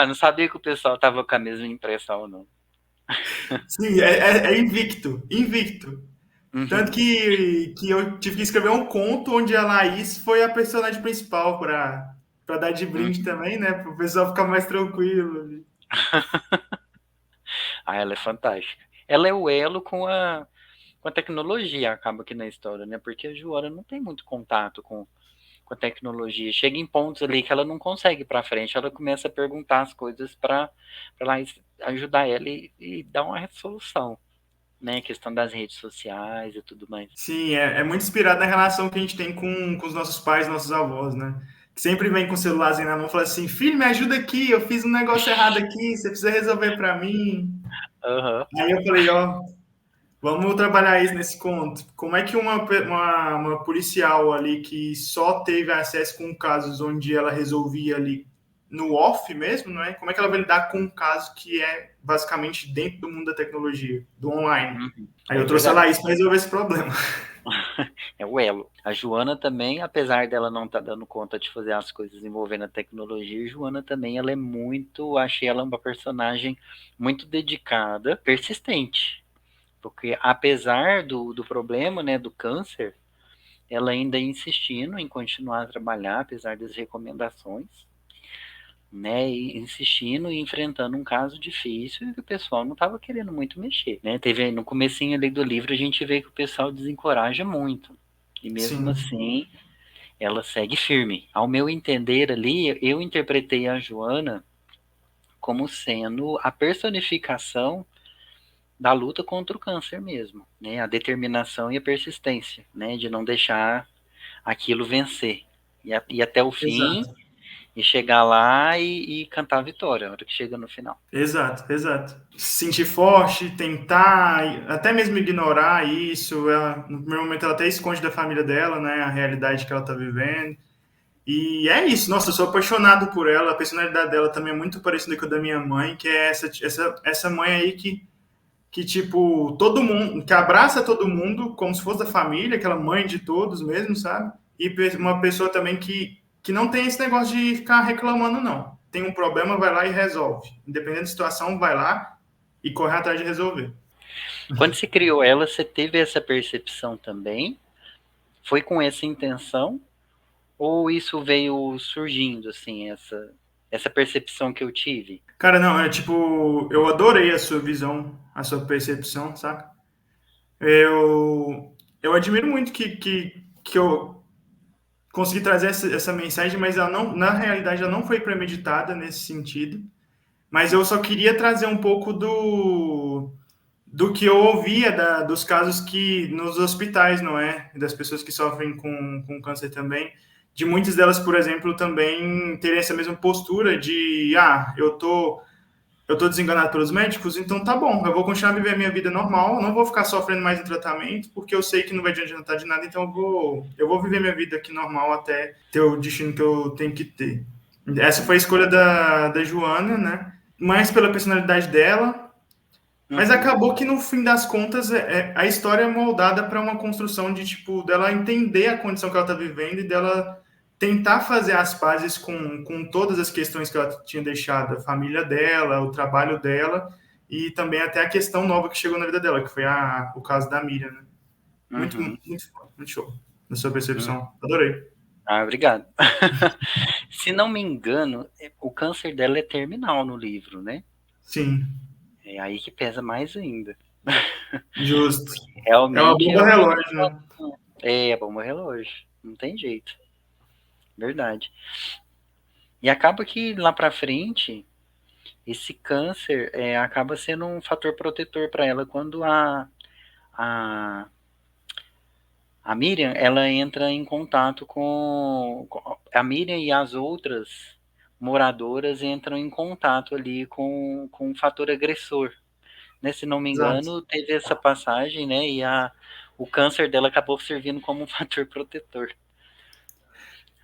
S1: Não sabia que o pessoal tava com a mesma impressão, não.
S2: Sim, é invicto. Invicto. Tanto
S1: Uhum.
S2: que eu tive que escrever um conto onde a Laís foi a personagem principal para dar de brinde
S1: Uhum.
S2: também, né? Para o pessoal ficar mais tranquilo.
S1: Ela é fantástica. Ela é o elo com a tecnologia, acaba aqui na história, né? Porque a Joana não tem muito contato com a tecnologia. Chega em pontos ali que ela não consegue ir para frente, ela começa a perguntar as coisas para lá ajudar ela e dar uma resolução, né? A questão das redes sociais e tudo mais.
S2: Sim, é muito inspirado na relação que a gente tem com os nossos pais, nossos avós, né? Que sempre vem com o celularzinho na mão e fala assim: filho, me ajuda aqui, eu fiz um negócio errado aqui, você precisa resolver para mim.
S1: Aham.
S2: Aí eu falei: ó, vamos trabalhar isso nesse conto. Como é que uma policial ali que só teve acesso com casos onde ela resolvia ali no off mesmo, não é? Como é que ela vai lidar com um caso que é basicamente dentro do mundo da tecnologia, do online?
S1: Uhum.
S2: Aí
S1: É
S2: eu trouxe a
S1: verdade.
S2: Laís para resolver esse problema.
S1: É o elo. A Joana também, apesar dela não estar dando conta de fazer as coisas envolvendo a tecnologia, a Joana também, ela é muito, achei ela uma personagem muito dedicada, persistente. Porque apesar do problema, né, do câncer, ela ainda insistindo em continuar a trabalhar, apesar das recomendações, né, e insistindo e enfrentando um caso difícil e que o pessoal não estava querendo muito mexer, né? Teve no comecinho ali do livro a gente vê que o pessoal desencoraja muito. E mesmo
S2: Sim.
S1: assim, ela segue firme. Ao meu entender ali, eu interpretei a Joana como sendo a personificação da luta contra o câncer mesmo, né? A determinação e a persistência, né? De não deixar aquilo vencer. E até o fim,
S2: Exato.
S1: e chegar lá e cantar a vitória, na hora que chega no final.
S2: Exato, exato. Se sentir forte, tentar, até mesmo ignorar isso. Ela, no primeiro momento, ela até esconde da família dela, né? A realidade que ela tá vivendo. E é isso. Nossa, eu sou apaixonado por ela. A personalidade dela também é muito parecida com a da minha mãe, que é essa mãe aí que, tipo, todo mundo, que abraça todo mundo como se fosse da família, aquela mãe de todos mesmo, sabe? E uma pessoa também que não tem esse negócio de ficar reclamando, não. Tem um problema, vai lá e resolve. Independente da situação, vai lá e corre atrás de resolver.
S1: Quando se criou ela, você teve essa percepção também? Foi com essa intenção? Ou isso veio surgindo, assim, essa percepção que eu tive?
S2: Cara, não, é tipo, eu adorei a sua visão, a sua percepção, saca? Eu admiro muito que eu consegui trazer essa mensagem, mas ela não, na realidade ela não foi premeditada nesse sentido. Mas eu só queria trazer um pouco do que eu ouvia dos casos que nos hospitais, não é? Das pessoas que sofrem com câncer também. De muitas delas, por exemplo, também terem essa mesma postura de, eu tô desenganado pelos médicos, então tá bom, eu vou continuar a viver a minha vida normal, não vou ficar sofrendo mais em tratamento, porque eu sei que não vai adiantar de nada, então eu vou viver minha vida aqui normal até ter o destino que eu tenho que ter. Essa foi a escolha da Joana, né? Mais pela personalidade dela, mas
S1: Uhum,
S2: acabou que no fim das contas a história é moldada para uma construção de tipo dela entender a condição que ela está vivendo e dela tentar fazer as pazes com todas as questões que ela tinha deixado, a família dela, o trabalho dela e também até a questão nova que chegou na vida dela, que foi o caso da Miriam, né? Muito,
S1: uhum,
S2: muito, muito show na sua
S1: uhum.
S2: percepção. Adorei.
S1: Ah, obrigado. Se não me engano, o câncer dela é terminal no livro, né?
S2: Sim,
S1: É aí que pesa mais ainda.
S2: justo. É uma
S1: Realmente é
S2: bomba relógio, né?
S1: é bomba relógio. Não tem jeito. Verdade. E acaba que lá pra frente, esse câncer acaba sendo um fator protetor para ela quando a, a Miriam ela entra em contato com a Miriam e as outras moradoras entram em contato ali com o fator agressor, né? Se não me
S2: Exato.
S1: engano, teve essa passagem, né? E o câncer dela acabou servindo como um fator protetor.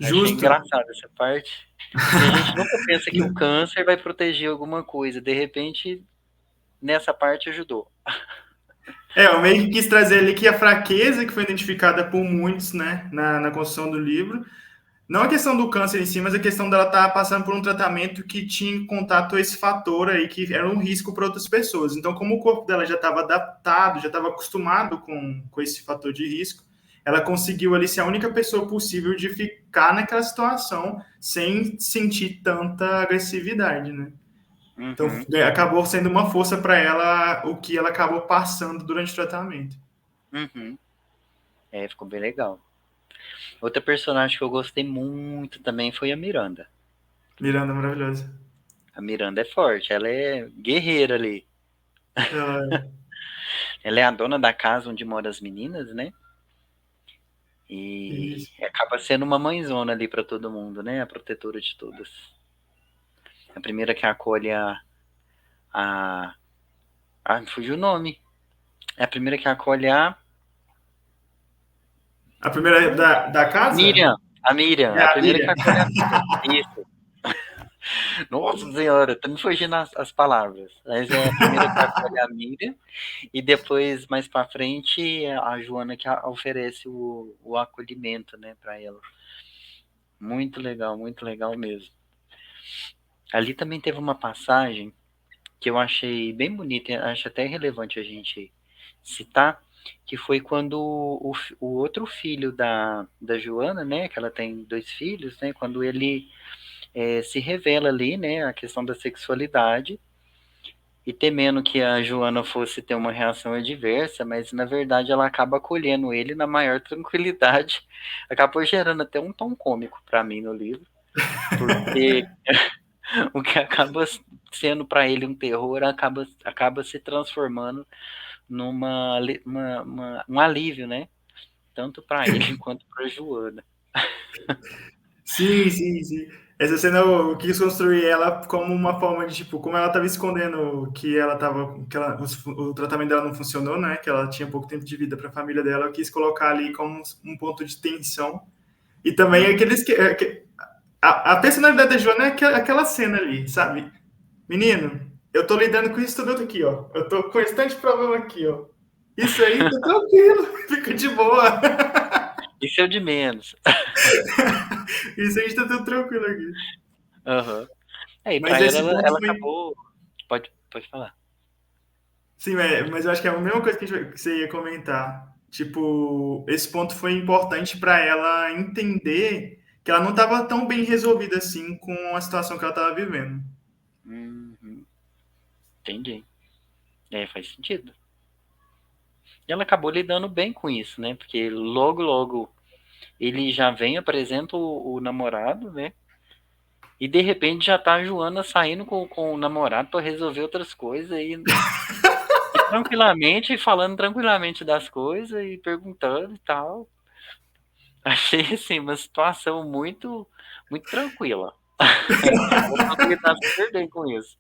S1: Achei
S2: Justo.
S1: engraçado essa parte. Que a gente nunca pensa que o câncer vai proteger alguma coisa. De repente, nessa parte ajudou.
S2: Eu meio que quis trazer ali que a fraqueza que foi identificada por muitos, né, na construção do livro, não a questão do câncer em si, mas a questão dela estar passando por um tratamento que tinha em contato esse fator aí, que era um risco para outras pessoas. Então, como o corpo dela já estava adaptado, já estava acostumado com esse fator de risco, ela conseguiu ali ser a única pessoa possível de ficar naquela situação sem sentir tanta agressividade, né? Então,
S1: Uhum,
S2: acabou sendo uma força para ela o que ela acabou passando durante o tratamento.
S1: uhum. Ficou bem legal. Outra personagem que eu gostei muito também foi a Miranda.
S2: Miranda maravilhosa.
S1: A Miranda é forte, ela é guerreira ali.
S2: Ela,
S1: Ela é a dona da casa onde moram as meninas, né? E
S2: isso.
S1: acaba sendo uma mãezona ali para todo mundo, né? A protetora de todas. A primeira que acolhe a... Ah, me fugiu o nome. É a primeira que acolhe a
S2: A primeira da casa
S1: Miriam. A Miriam,
S2: é
S1: é a
S2: a
S1: primeira que
S2: Miriam.
S1: acolhe a Miriam. Isso. Nossa senhora, tá me fugindo as palavras. Mas é a primeira que acolhe a Miriam. E depois, mais pra frente, a Joana que oferece o acolhimento, né, pra ela. Muito legal mesmo. Ali também teve uma passagem que eu achei bem bonita, acho até relevante a gente citar, que foi quando o outro filho da Joana, né, que ela tem dois filhos, né, quando ele se revela ali, né, a questão da sexualidade, e temendo que a Joana fosse ter uma reação adversa, mas na verdade ela acaba acolhendo ele na maior tranquilidade. Acabou gerando até um tom cômico para mim no livro, porque o que acaba sendo para ele um terror acaba se transformando um alívio, né? Tanto para ele quanto para Joana.
S2: Sim, sim, sim. Essa cena eu quis construir ela como uma forma de, tipo, como ela estava escondendo que ela tava, o tratamento dela não funcionou, né? Que ela tinha pouco tempo de vida para a família dela. Eu quis colocar ali como um ponto de tensão. E também aqueles a personalidade da Joana é aquela cena ali, sabe? Menino, eu tô lidando com isso tudo aqui, ó. Eu tô com esse tanto de problema aqui, ó. Isso aí, tá tranquilo, fica de boa.
S1: Isso é o de menos.
S2: Isso aí tá tudo tranquilo aqui.
S1: Uhum. E
S2: Mas
S1: para ela,
S2: esse ponto
S1: ela
S2: foi.
S1: acabou. Pode falar.
S2: Sim, mas eu acho que é a mesma coisa que você ia comentar. Tipo, esse ponto foi importante para ela entender que ela não estava tão bem resolvida assim com a situação que ela estava vivendo.
S1: Uhum. Entendi. Faz sentido. E ela acabou lidando bem com isso, né? Porque logo ele já vem, apresenta o namorado, né? E de repente já tá a Joana saindo com o namorado para resolver outras coisas e tranquilamente, falando tranquilamente das coisas e perguntando e tal. Achei assim uma situação muito tranquila. Ela soube lidar super bem com isso.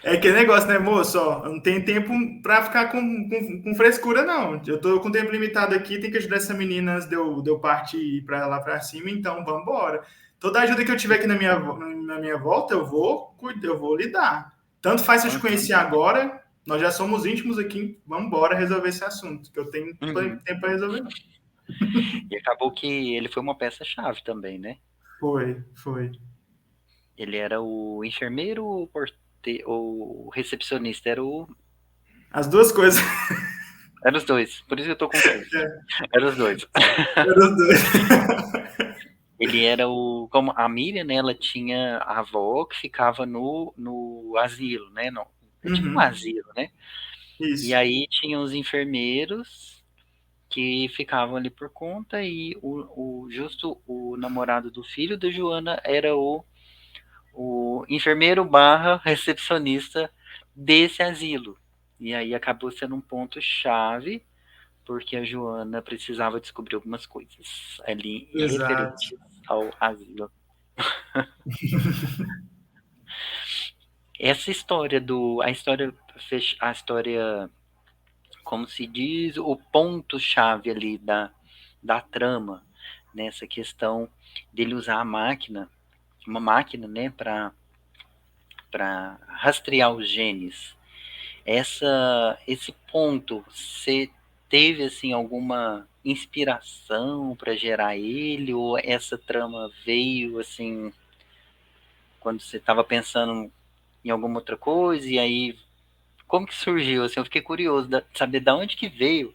S2: É que negócio, né, moço? Ó, não tem tempo para ficar com frescura, não. Eu tô com tempo limitado aqui, tem que ajudar essa menina antes de eu partir para lá para cima, então vamos embora. Toda ajuda que eu tiver aqui na minha volta, eu vou lidar. Tanto faz se eu te
S1: Uhum,
S2: conhecer agora, nós já somos íntimos aqui, vamos embora resolver esse assunto, que eu tenho
S1: uhum.
S2: tempo para resolver. Não.
S1: E acabou que ele foi uma peça-chave também, né?
S2: Foi.
S1: Ele era o enfermeiro, o recepcionista,
S2: As duas coisas.
S1: era os dois, por isso que eu tô confuso. Era os dois.
S2: Eram os dois.
S1: Ele era como a Miriam, né, ela tinha a avó que ficava no asilo, né, não, é tipo um
S2: Uhum,
S1: asilo, né, e
S2: isso.
S1: aí tinha os enfermeiros que ficavam ali por conta e justo o namorado do filho da Joana era o enfermeiro barra recepcionista desse asilo. E aí acabou sendo um ponto chave, porque a Joana precisava descobrir algumas coisas ali
S2: Exato.
S1: referentes ao asilo. Essa história a história, como se diz, o ponto-chave ali da trama, nessa questão dele usar uma máquina, né, para rastrear os genes. Esse ponto, você teve assim alguma inspiração para gerar ele ou essa trama veio assim quando você estava pensando em alguma outra coisa e aí como que surgiu assim? Eu fiquei curioso de saber de onde que veio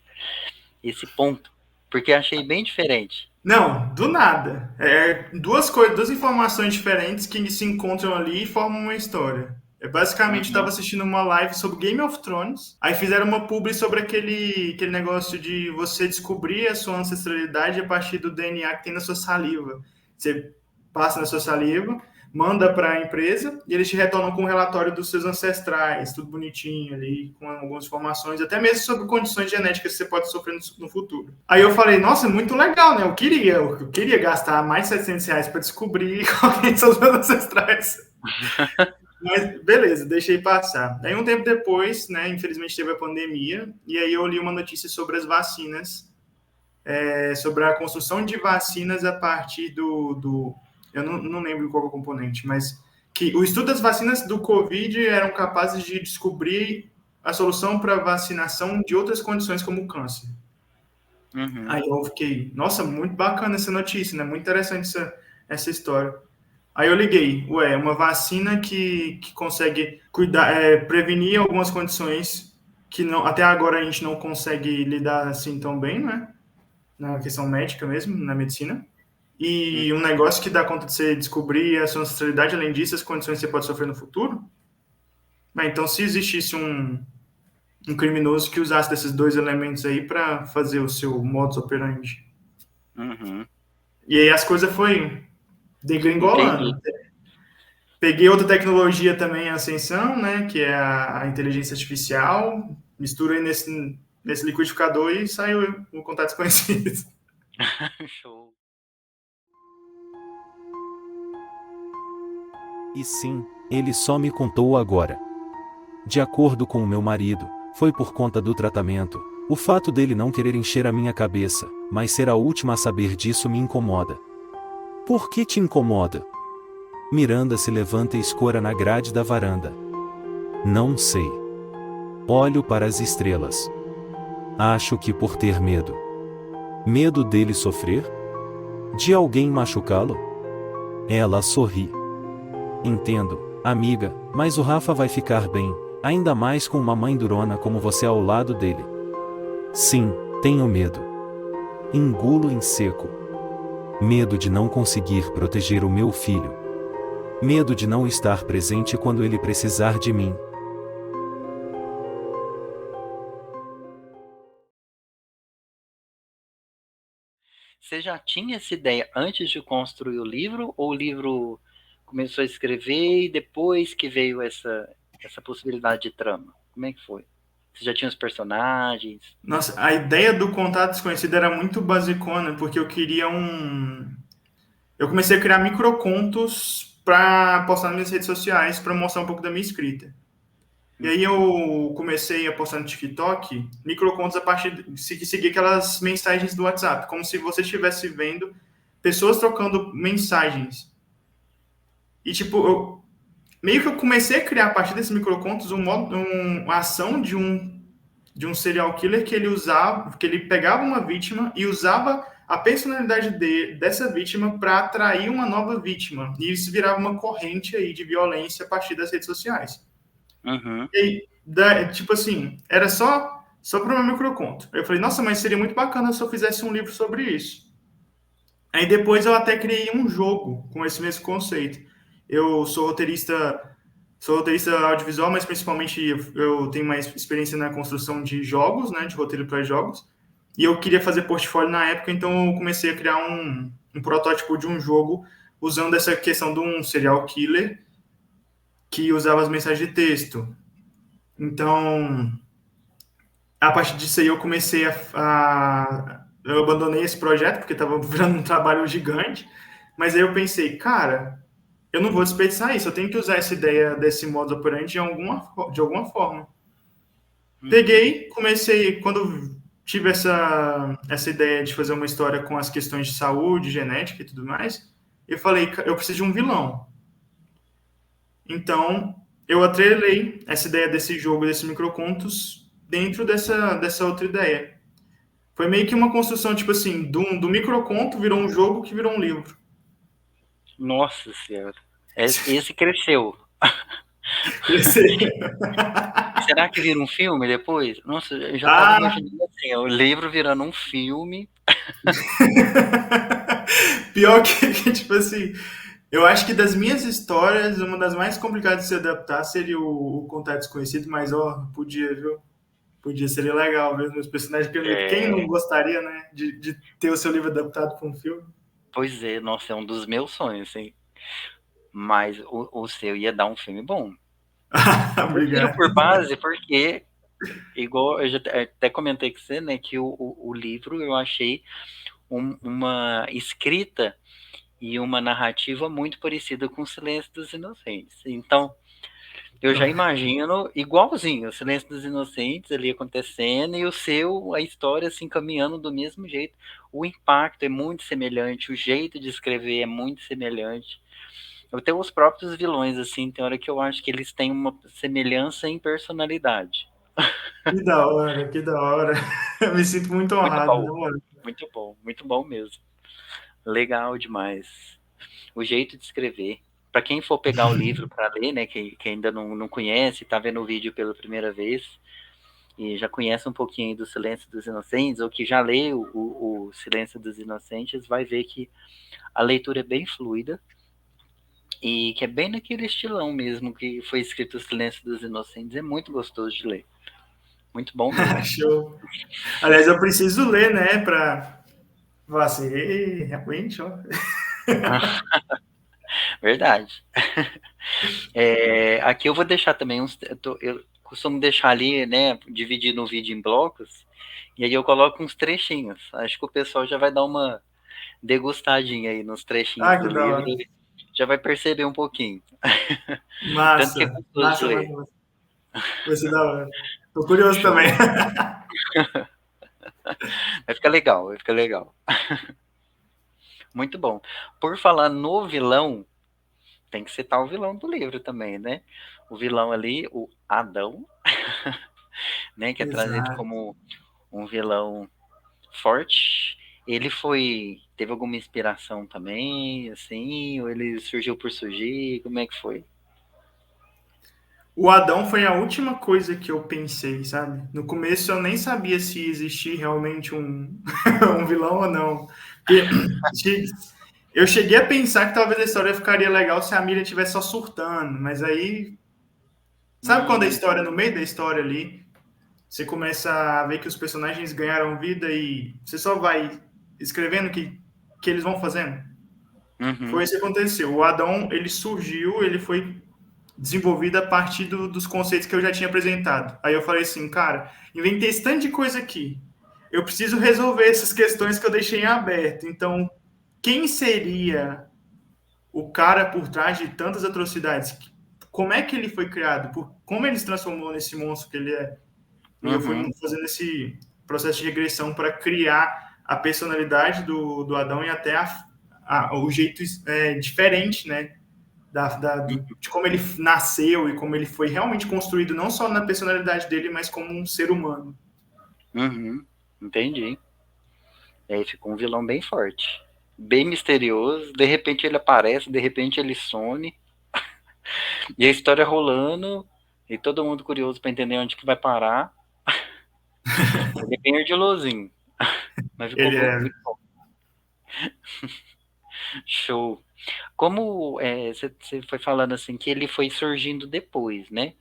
S1: esse ponto, porque eu achei bem diferente.
S2: Não, do nada. É duas coisas, duas informações diferentes que se encontram ali e formam uma história. Eu basicamente estava
S1: Uhum,
S2: assistindo uma live sobre Game of Thrones. Aí fizeram uma publi sobre aquele negócio de você descobrir a sua ancestralidade a partir do DNA que tem na sua saliva. Você passa na sua saliva, manda para a empresa e eles te retornam com um relatório dos seus ancestrais, tudo bonitinho ali, com algumas informações, até mesmo sobre condições genéticas que você pode sofrer no futuro. Aí eu falei, nossa, muito legal, né? Eu queria gastar mais R$ 700 para descobrir quais são os meus ancestrais. Mas beleza, deixei passar. Aí um tempo depois, né, infelizmente teve a pandemia, e aí eu li uma notícia sobre as vacinas, sobre a construção de vacinas a partir eu não lembro qual é o componente, mas que o estudo das vacinas do Covid eram capazes de descobrir a solução para vacinação de outras condições como o câncer.
S1: uhum,
S2: Aí eu fiquei, nossa, muito bacana essa notícia, né? Muito interessante essa história. Aí eu liguei, uma vacina que consegue cuidar, prevenir algumas condições que não, até agora a gente não consegue lidar assim tão bem, né? Na questão médica mesmo, na medicina. E um negócio que dá conta de você descobrir a sua ancestralidade, além disso, as condições que você pode sofrer no futuro. Mas então, se existisse um criminoso que usasse desses dois elementos aí para fazer o seu modus operandi.
S1: Uhum.
S2: E aí as coisas foi
S1: Entendi.
S2: degringolando. Peguei outra tecnologia também, a Ascensão, né, que é a inteligência artificial, misturei nesse liquidificador e saiu o Contatos Conhecidos.
S1: Show.
S3: E sim, ele só me contou agora. De acordo com o meu marido, foi por conta do tratamento. O fato dele não querer encher a minha cabeça, mas ser a última a saber disso me incomoda. Por que te incomoda? Miranda se levanta e escora na grade da varanda. Não sei. Olho para as estrelas. Acho que por ter medo. Medo dele sofrer? De alguém machucá-lo? Ela sorri. Entendo, amiga, mas o Rafa vai ficar bem, ainda mais com uma mãe durona como você ao lado dele. Sim, tenho medo. Engulo em seco. Medo de não conseguir proteger o meu filho. Medo de não estar presente quando ele precisar de mim.
S1: Você já tinha essa ideia antes de construir o livro, ou o livro começou a escrever e depois que veio essa possibilidade de trama? Como é que foi? Você já tinha os personagens?
S2: Nossa, a ideia do Contato Desconhecido era muito basicona, porque eu queria Eu comecei a criar microcontos para postar nas minhas redes sociais, para mostrar um pouco da minha escrita. E aí
S1: Uhum.
S2: eu comecei a postar no TikTok microcontos a partir de seguir aquelas mensagens do WhatsApp, como se você estivesse vendo pessoas trocando mensagens. E tipo, meio que eu comecei a criar a partir desses microcontos uma ação de um serial killer que ele usava, que ele pegava uma vítima e usava a personalidade dessa vítima para atrair uma nova vítima. E isso virava uma corrente aí de violência a partir das redes sociais.
S1: Uhum.
S2: E aí, tipo assim, era só para o meu microconto. Eu falei, nossa, mas seria muito bacana se eu fizesse um livro sobre isso. Aí depois eu até criei um jogo com esse mesmo conceito. Eu sou roteirista audiovisual, mas principalmente eu tenho mais experiência na construção de jogos, né, de roteiro para jogos. E eu queria fazer portfólio na época, então eu comecei a criar um protótipo de um jogo usando essa questão de um serial killer que usava as mensagens de texto. Então, a partir disso aí eu comecei eu abandonei esse projeto porque estava virando um trabalho gigante, mas aí eu pensei, cara, eu não vou desperdiçar isso, eu tenho que usar essa ideia desse modus operandi de alguma forma.
S1: Uhum.
S2: Peguei, comecei, quando tive essa ideia de fazer uma história com as questões de saúde, genética e tudo mais, eu falei, eu preciso de um vilão. Então, eu atrelei essa ideia desse jogo, desses microcontos, dentro dessa outra ideia. Foi meio que uma construção, tipo assim, do microconto virou um jogo que virou um livro.
S1: Nossa Senhora. Esse cresceu.
S2: Esse...
S1: E será que vira um filme depois? Nossa, eu já estava
S2: Ah,
S1: imaginando assim, o livro virando um filme.
S2: pior que, tipo assim, eu acho que das minhas histórias, uma das mais complicadas de se adaptar seria o Contato Desconhecido, mas, ó, podia, viu? Podia, seria legal mesmo, os personagens que quem não
S1: É,
S2: gostaria, né, de ter o seu livro adaptado para um filme?
S1: pois é, nossa, é um dos meus sonhos, assim. Mas o seu ia dar um filme bom. Eu tiro
S2: Obrigado.
S1: por base porque, igual eu já até comentei com você, né, que o livro eu achei uma escrita e uma narrativa muito parecida com O Silêncio dos Inocentes. Então, eu já imagino igualzinho, O Silêncio dos Inocentes ali acontecendo e o seu, a história se encaminhando do mesmo jeito. O impacto é muito semelhante, o jeito de escrever é muito semelhante. Até os próprios vilões, assim, tem hora que eu acho que eles têm uma semelhança em personalidade.
S2: Que da hora, que da hora. Eu me sinto muito
S1: Muito
S2: honrado,
S1: bom,
S2: não, mano?
S1: muito bom mesmo. Legal demais. O jeito de escrever. Para quem for pegar o livro para ler, né, que ainda não conhece, está vendo o vídeo pela primeira vez e já conhece um pouquinho do Silêncio dos Inocentes, ou que já leu o Silêncio dos Inocentes, vai ver que a leitura é bem fluida e que é bem naquele estilão mesmo que foi escrito O Silêncio dos Inocentes. É muito gostoso de ler. Muito bom mesmo.
S2: Show. Aliás, eu preciso ler, né, pra falar assim, realmente, ó.
S1: Verdade. Aqui eu vou deixar também eu costumo deixar ali, né, dividir no vídeo em blocos, e aí eu coloco uns trechinhos. Acho que o pessoal já vai dar uma degustadinha aí nos trechinhos
S2: Ah,
S1: do
S2: que da
S1: livro
S2: hora.
S1: e já vai perceber um pouquinho. Tanto que é
S2: Massa,
S1: gostoso de
S2: massa,
S1: ler.
S2: massa. Vai ser da hora. Tô curioso também.
S1: Show. Vai ficar legal, vai ficar legal. Muito bom. Por falar no vilão, tem que citar o vilão do livro também, né? O vilão ali, o Adão, né, que é trazido
S2: Exato.
S1: como um vilão forte. Ele teve alguma inspiração também, assim, ou ele surgiu por surgir? Como é que foi?
S2: O Adão foi a última coisa que eu pensei, sabe? No começo eu nem sabia se existia realmente um, um vilão ou não. Porque eu cheguei a pensar que talvez a história ficaria legal se a Miriam estivesse só surtando, mas aí, sabe quando a
S1: Hum,
S2: história, no meio da história ali, você começa a ver que os personagens ganharam vida e você só vai escrevendo que eles vão fazendo? Foi
S1: uhum,
S2: isso que aconteceu. O Adão, ele surgiu, ele foi desenvolvido a partir dos conceitos que eu já tinha apresentado. Aí eu falei assim, cara, inventei esse tanto de coisa aqui. Eu preciso resolver essas questões que eu deixei em aberto. Então, quem seria o cara por trás de tantas atrocidades? Como é que ele foi criado? Como ele se transformou nesse monstro que ele é? E eu fui
S1: uhum,
S2: fazendo esse processo de regressão para criar a personalidade do Adão e até o jeito diferente, né? De como ele nasceu e como ele foi realmente construído, não só na personalidade dele, mas como um ser humano.
S1: uhum. Entendi. E aí ficou um vilão bem forte. Bem misterioso. De repente ele aparece, de repente ele some. E a história rolando. E todo mundo curioso para entender onde que vai parar. Ele é bem ardilosinho. Mas ficou
S2: Ele é.
S1: muito show. Como você foi falando assim, que ele foi surgindo depois, né?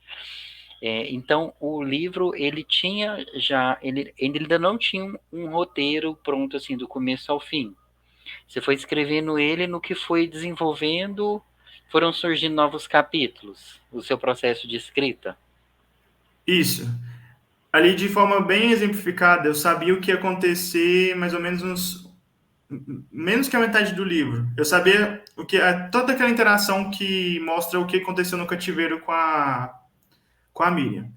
S1: Então, o livro, ele tinha já, ele ainda não tinha um roteiro pronto, assim, do começo ao fim. Você foi escrevendo ele no que foi desenvolvendo, foram surgindo novos capítulos, o seu processo de escrita.
S2: Isso. Ali, de forma bem exemplificada, eu sabia o que ia acontecer mais ou menos menos que a metade do livro. Eu sabia toda aquela interação que mostra o que aconteceu no cativeiro com a Miriam.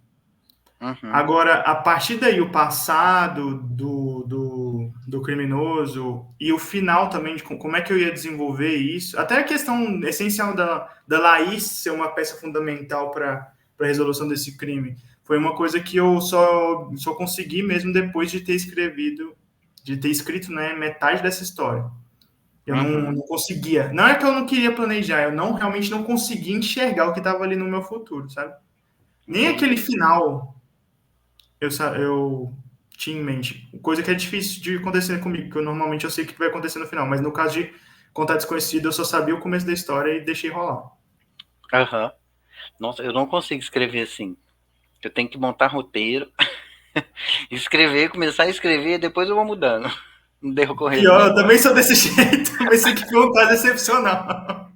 S1: Uhum,
S2: Agora, a partir daí, o passado do criminoso e o final também, de como é que eu ia desenvolver isso, até a questão essencial da Laís ser uma peça fundamental para a resolução desse crime, foi uma coisa que eu só consegui mesmo depois de ter escrito, né, metade dessa história. Eu não
S1: uhum,
S2: conseguia. Não é que eu não queria planejar, eu realmente não conseguia enxergar o que estava ali no meu futuro, sabe? Nem aquele
S1: entendi.
S2: final eu tinha em mente. Coisa que é difícil de acontecer comigo, porque normalmente eu sei o que vai acontecer no final, mas no caso de Contar Desconhecido, eu só sabia o começo da história e deixei rolar.
S1: Aham. Nossa, eu não consigo escrever assim. Eu tenho que montar roteiro, escrever, começar a escrever, e depois eu vou mudando no decorrer do
S2: Pior, eu também
S1: negócio.
S2: sou desse jeito, mas isso aqui foi um caso excepcional.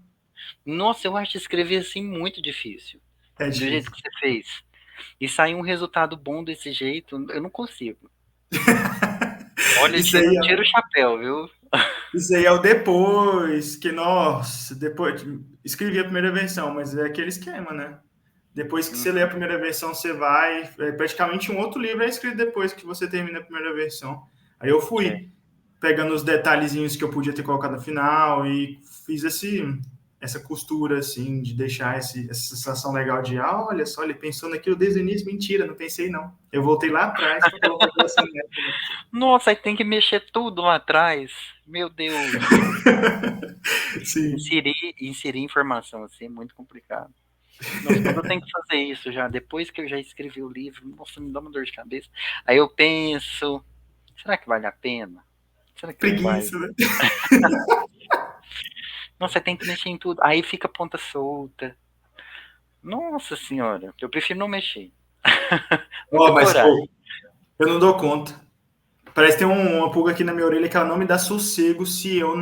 S1: Nossa, eu acho escrever assim muito difícil.
S2: É
S1: Do jeito
S2: difícil.
S1: que você fez. E sair um resultado bom desse jeito, eu não consigo. Olha,
S2: Isso aí,
S1: tiro o chapéu, viu?
S2: isso aí é o depois, que, nossa, depois, escrevi a primeira versão, mas é aquele esquema, né? Depois que você lê a
S1: Uhum,
S2: primeira versão, você vai. Praticamente um outro livro é escrito depois que você termina a primeira versão. Aí eu
S1: é.
S2: fui pegando os detalhezinhos que eu podia ter colocado no final e fiz essa costura, assim, de deixar essa sensação legal de, olha só, ele pensou naquilo desde o início. Mentira, não pensei não. Eu voltei lá atrás para colocar aquilo assim.
S1: Nossa, aí tem que mexer tudo lá atrás. Meu Deus.
S2: Sim.
S1: Inserir informação assim é muito complicado. Nossa, quando eu tenho que fazer isso já, depois que eu já escrevi o livro, nossa, me dá uma dor de cabeça. Aí eu penso, será que vale a pena? Será que não vai?
S2: Preguiça, né?
S1: Nossa, você tem que mexer em tudo. Aí fica ponta solta. Nossa senhora, eu prefiro não mexer. Muita
S2: Ó, mas
S1: coragem.
S2: pô, eu não dou conta. Parece que tem uma pulga aqui na minha orelha que ela não me dá sossego se eu.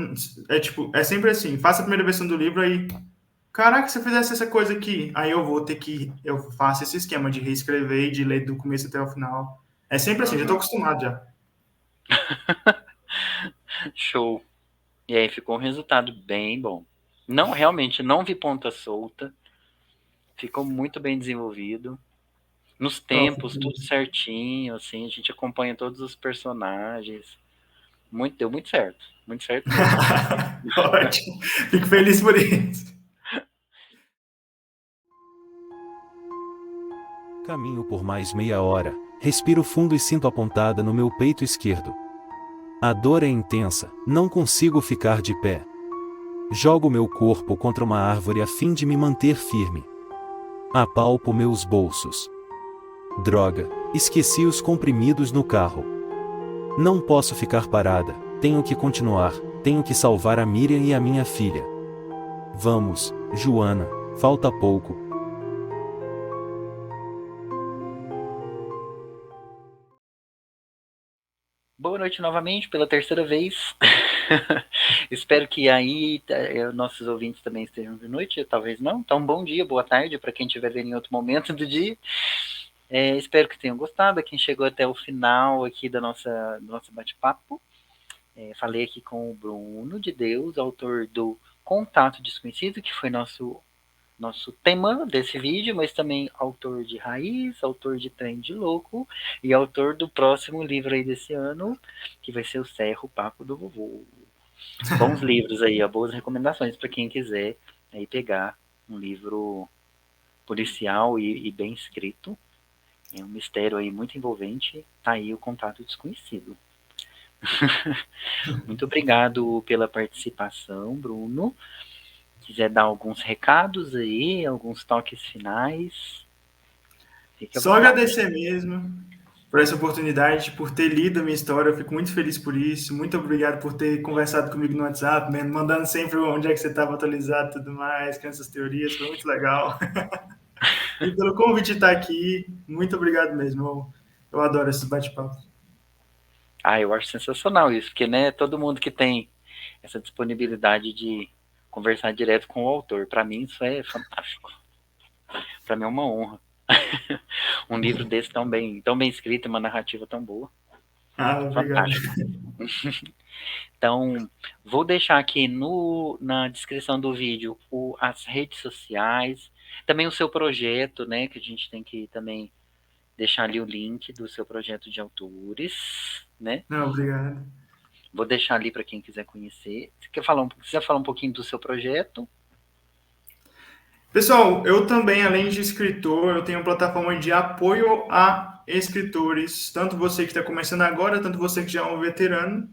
S2: É tipo, é sempre assim: faça a primeira versão do livro aí. Caraca, se eu fizesse essa coisa aqui, aí eu vou ter que. Eu faço esse esquema de reescrever e de ler do começo até o final. É sempre assim, já tô
S1: Uhum.
S2: acostumado já.
S1: Show. E aí ficou um resultado bem bom. Não, realmente, não vi ponta solta. Ficou muito bem desenvolvido. Nos
S2: Ó,
S1: tempos, tudo certinho, assim, a gente acompanha todos os personagens. Deu muito certo mesmo.
S2: ótimo. Fico feliz por isso.
S3: Caminho por mais meia hora, respiro fundo e sinto a pontada no meu peito esquerdo. A dor é intensa, não consigo ficar de pé. Jogo meu corpo contra uma árvore a fim de me manter firme. Apalpo meus bolsos. Droga, esqueci os comprimidos no carro. Não posso ficar parada, tenho que continuar, tenho que salvar a Miriam e a minha filha. Vamos, Joana, falta pouco.
S1: Boa noite novamente, pela terceira vez. Espero que aí nossos ouvintes também estejam de noite, talvez não. Então, bom dia, boa tarde para quem estiver vendo em outro momento do dia. Espero que tenham gostado. Quem chegou até o final aqui do nosso bate-papo. Falei aqui com o Bruno de Deus, autor do Contato Desconhecido, que foi nosso tema desse vídeo, mas também autor de Raiz, autor de Trem de Louco e autor do próximo livro aí desse ano, que vai ser o Cerro Papo do Vovô. Bons livros aí, boas recomendações para quem quiser aí pegar um livro policial e bem escrito. É um mistério aí muito envolvente. Tá aí o Contato Desconhecido. Muito obrigado pela participação, Bruno. Quiser dar alguns recados aí, alguns toques finais, fique à
S2: Só
S1: vontade.
S2: agradecer mesmo por essa oportunidade, por ter lido a minha história. Eu fico muito feliz por isso. Muito obrigado por ter conversado comigo no WhatsApp, mandando sempre onde é que você estava atualizado e tudo mais, com essas teorias. Foi muito legal. E pelo convite de estar aqui, muito obrigado mesmo. Eu adoro esses bate-papos.
S1: Eu acho sensacional isso, porque né, todo mundo que tem essa disponibilidade de conversar direto com o autor, para mim isso é fantástico. Para mim é uma honra. Um livro desse tão bem escrito, uma narrativa tão boa.
S2: Ah, obrigado.
S1: Fantástico. Então, vou deixar aqui na descrição do vídeo as redes sociais, também o seu projeto, né, que a gente tem que também deixar ali o link do seu projeto de autores, né?
S2: Não, obrigado.
S1: Vou deixar ali para quem quiser conhecer. Você quiser falar um pouquinho do seu projeto?
S2: Pessoal, eu também, além de escritor, eu tenho uma plataforma de apoio a escritores, tanto você que está começando agora, tanto você que já é um veterano,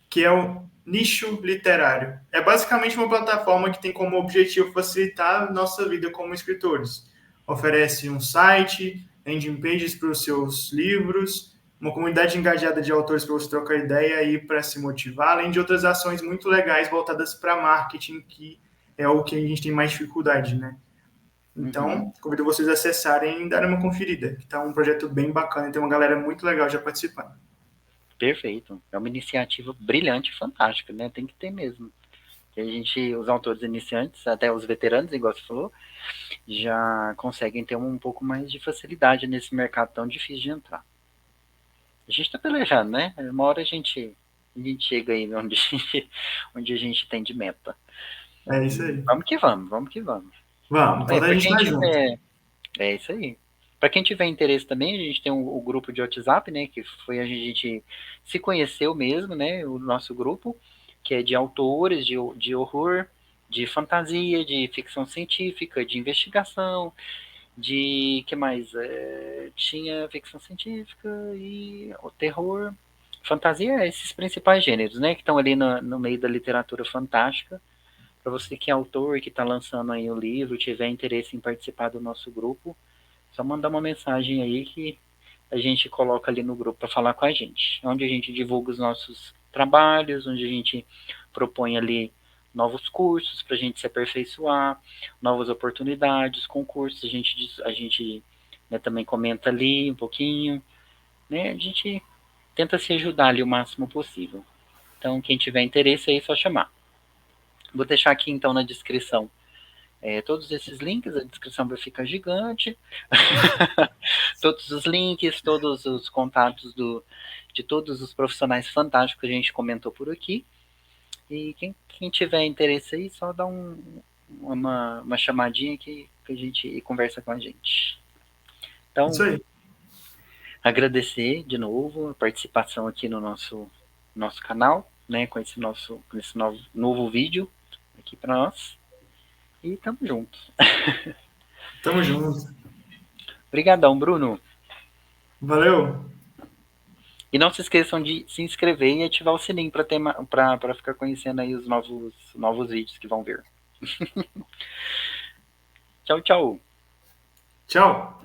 S2: que é o Nicho Literário. É basicamente uma plataforma que tem como objetivo facilitar a nossa vida como escritores. Oferece um site, landing pages para os seus livros, uma comunidade engajada de autores para você trocar ideia e para se motivar, além de outras ações muito legais voltadas para marketing, que é o que a gente tem mais dificuldade, né?
S1: Uhum.
S2: Então, convido vocês a acessarem e darem uma conferida, que está um projeto bem bacana e tem uma galera muito legal já participando.
S1: Perfeito. É uma iniciativa brilhante e fantástica, né? Tem que ter mesmo. Que a gente, os autores iniciantes, até os veteranos, igual você falou, já conseguem ter um pouco mais de facilidade nesse mercado tão difícil de entrar. A gente está pelejando, né? Uma hora a gente chega aí onde a gente tem de meta.
S2: É isso
S1: E
S2: aí.
S1: vamos que vamos, vamos que vamos.
S2: Vamos, então a
S1: Para
S2: gente
S1: quem
S2: está junto.
S1: tiver É isso aí. Para quem tiver interesse também, a gente tem o grupo de WhatsApp, né? Que foi a gente se conheceu mesmo, né? O nosso grupo, que é de autores de horror, de fantasia, de ficção científica, de investigação, de que mais? Tinha ficção científica e o terror. Fantasia é esses principais gêneros, né? Que estão ali no meio da literatura fantástica. Para você que é autor e que está lançando aí o livro, tiver interesse em participar do nosso grupo, só mandar uma mensagem aí que a gente coloca ali no grupo para falar com a gente. Onde a gente divulga os nossos trabalhos, onde a gente propõe ali novos cursos para a gente se aperfeiçoar, novas oportunidades, concursos, a gente né, também comenta ali um pouquinho, né? A gente tenta se ajudar ali o máximo possível. Então, quem tiver interesse aí, é só chamar. Vou deixar aqui, então, na descrição todos esses links, a descrição vai ficar gigante. Todos os links, todos os contatos de todos os profissionais fantásticos que a gente comentou por aqui. E quem tiver interesse aí, só dá uma chamadinha que a gente conversa com a gente. Então,
S2: Isso aí.
S1: agradecer de novo a participação aqui no nosso canal, né, com esse novo vídeo aqui para nós. E tamo junto.
S2: Tamo junto.
S1: Obrigadão, Bruno.
S2: Valeu.
S1: E não se esqueçam de se inscrever e ativar o sininho para ficar conhecendo aí os novos vídeos que vão vir. Tchau, tchau.
S2: Tchau.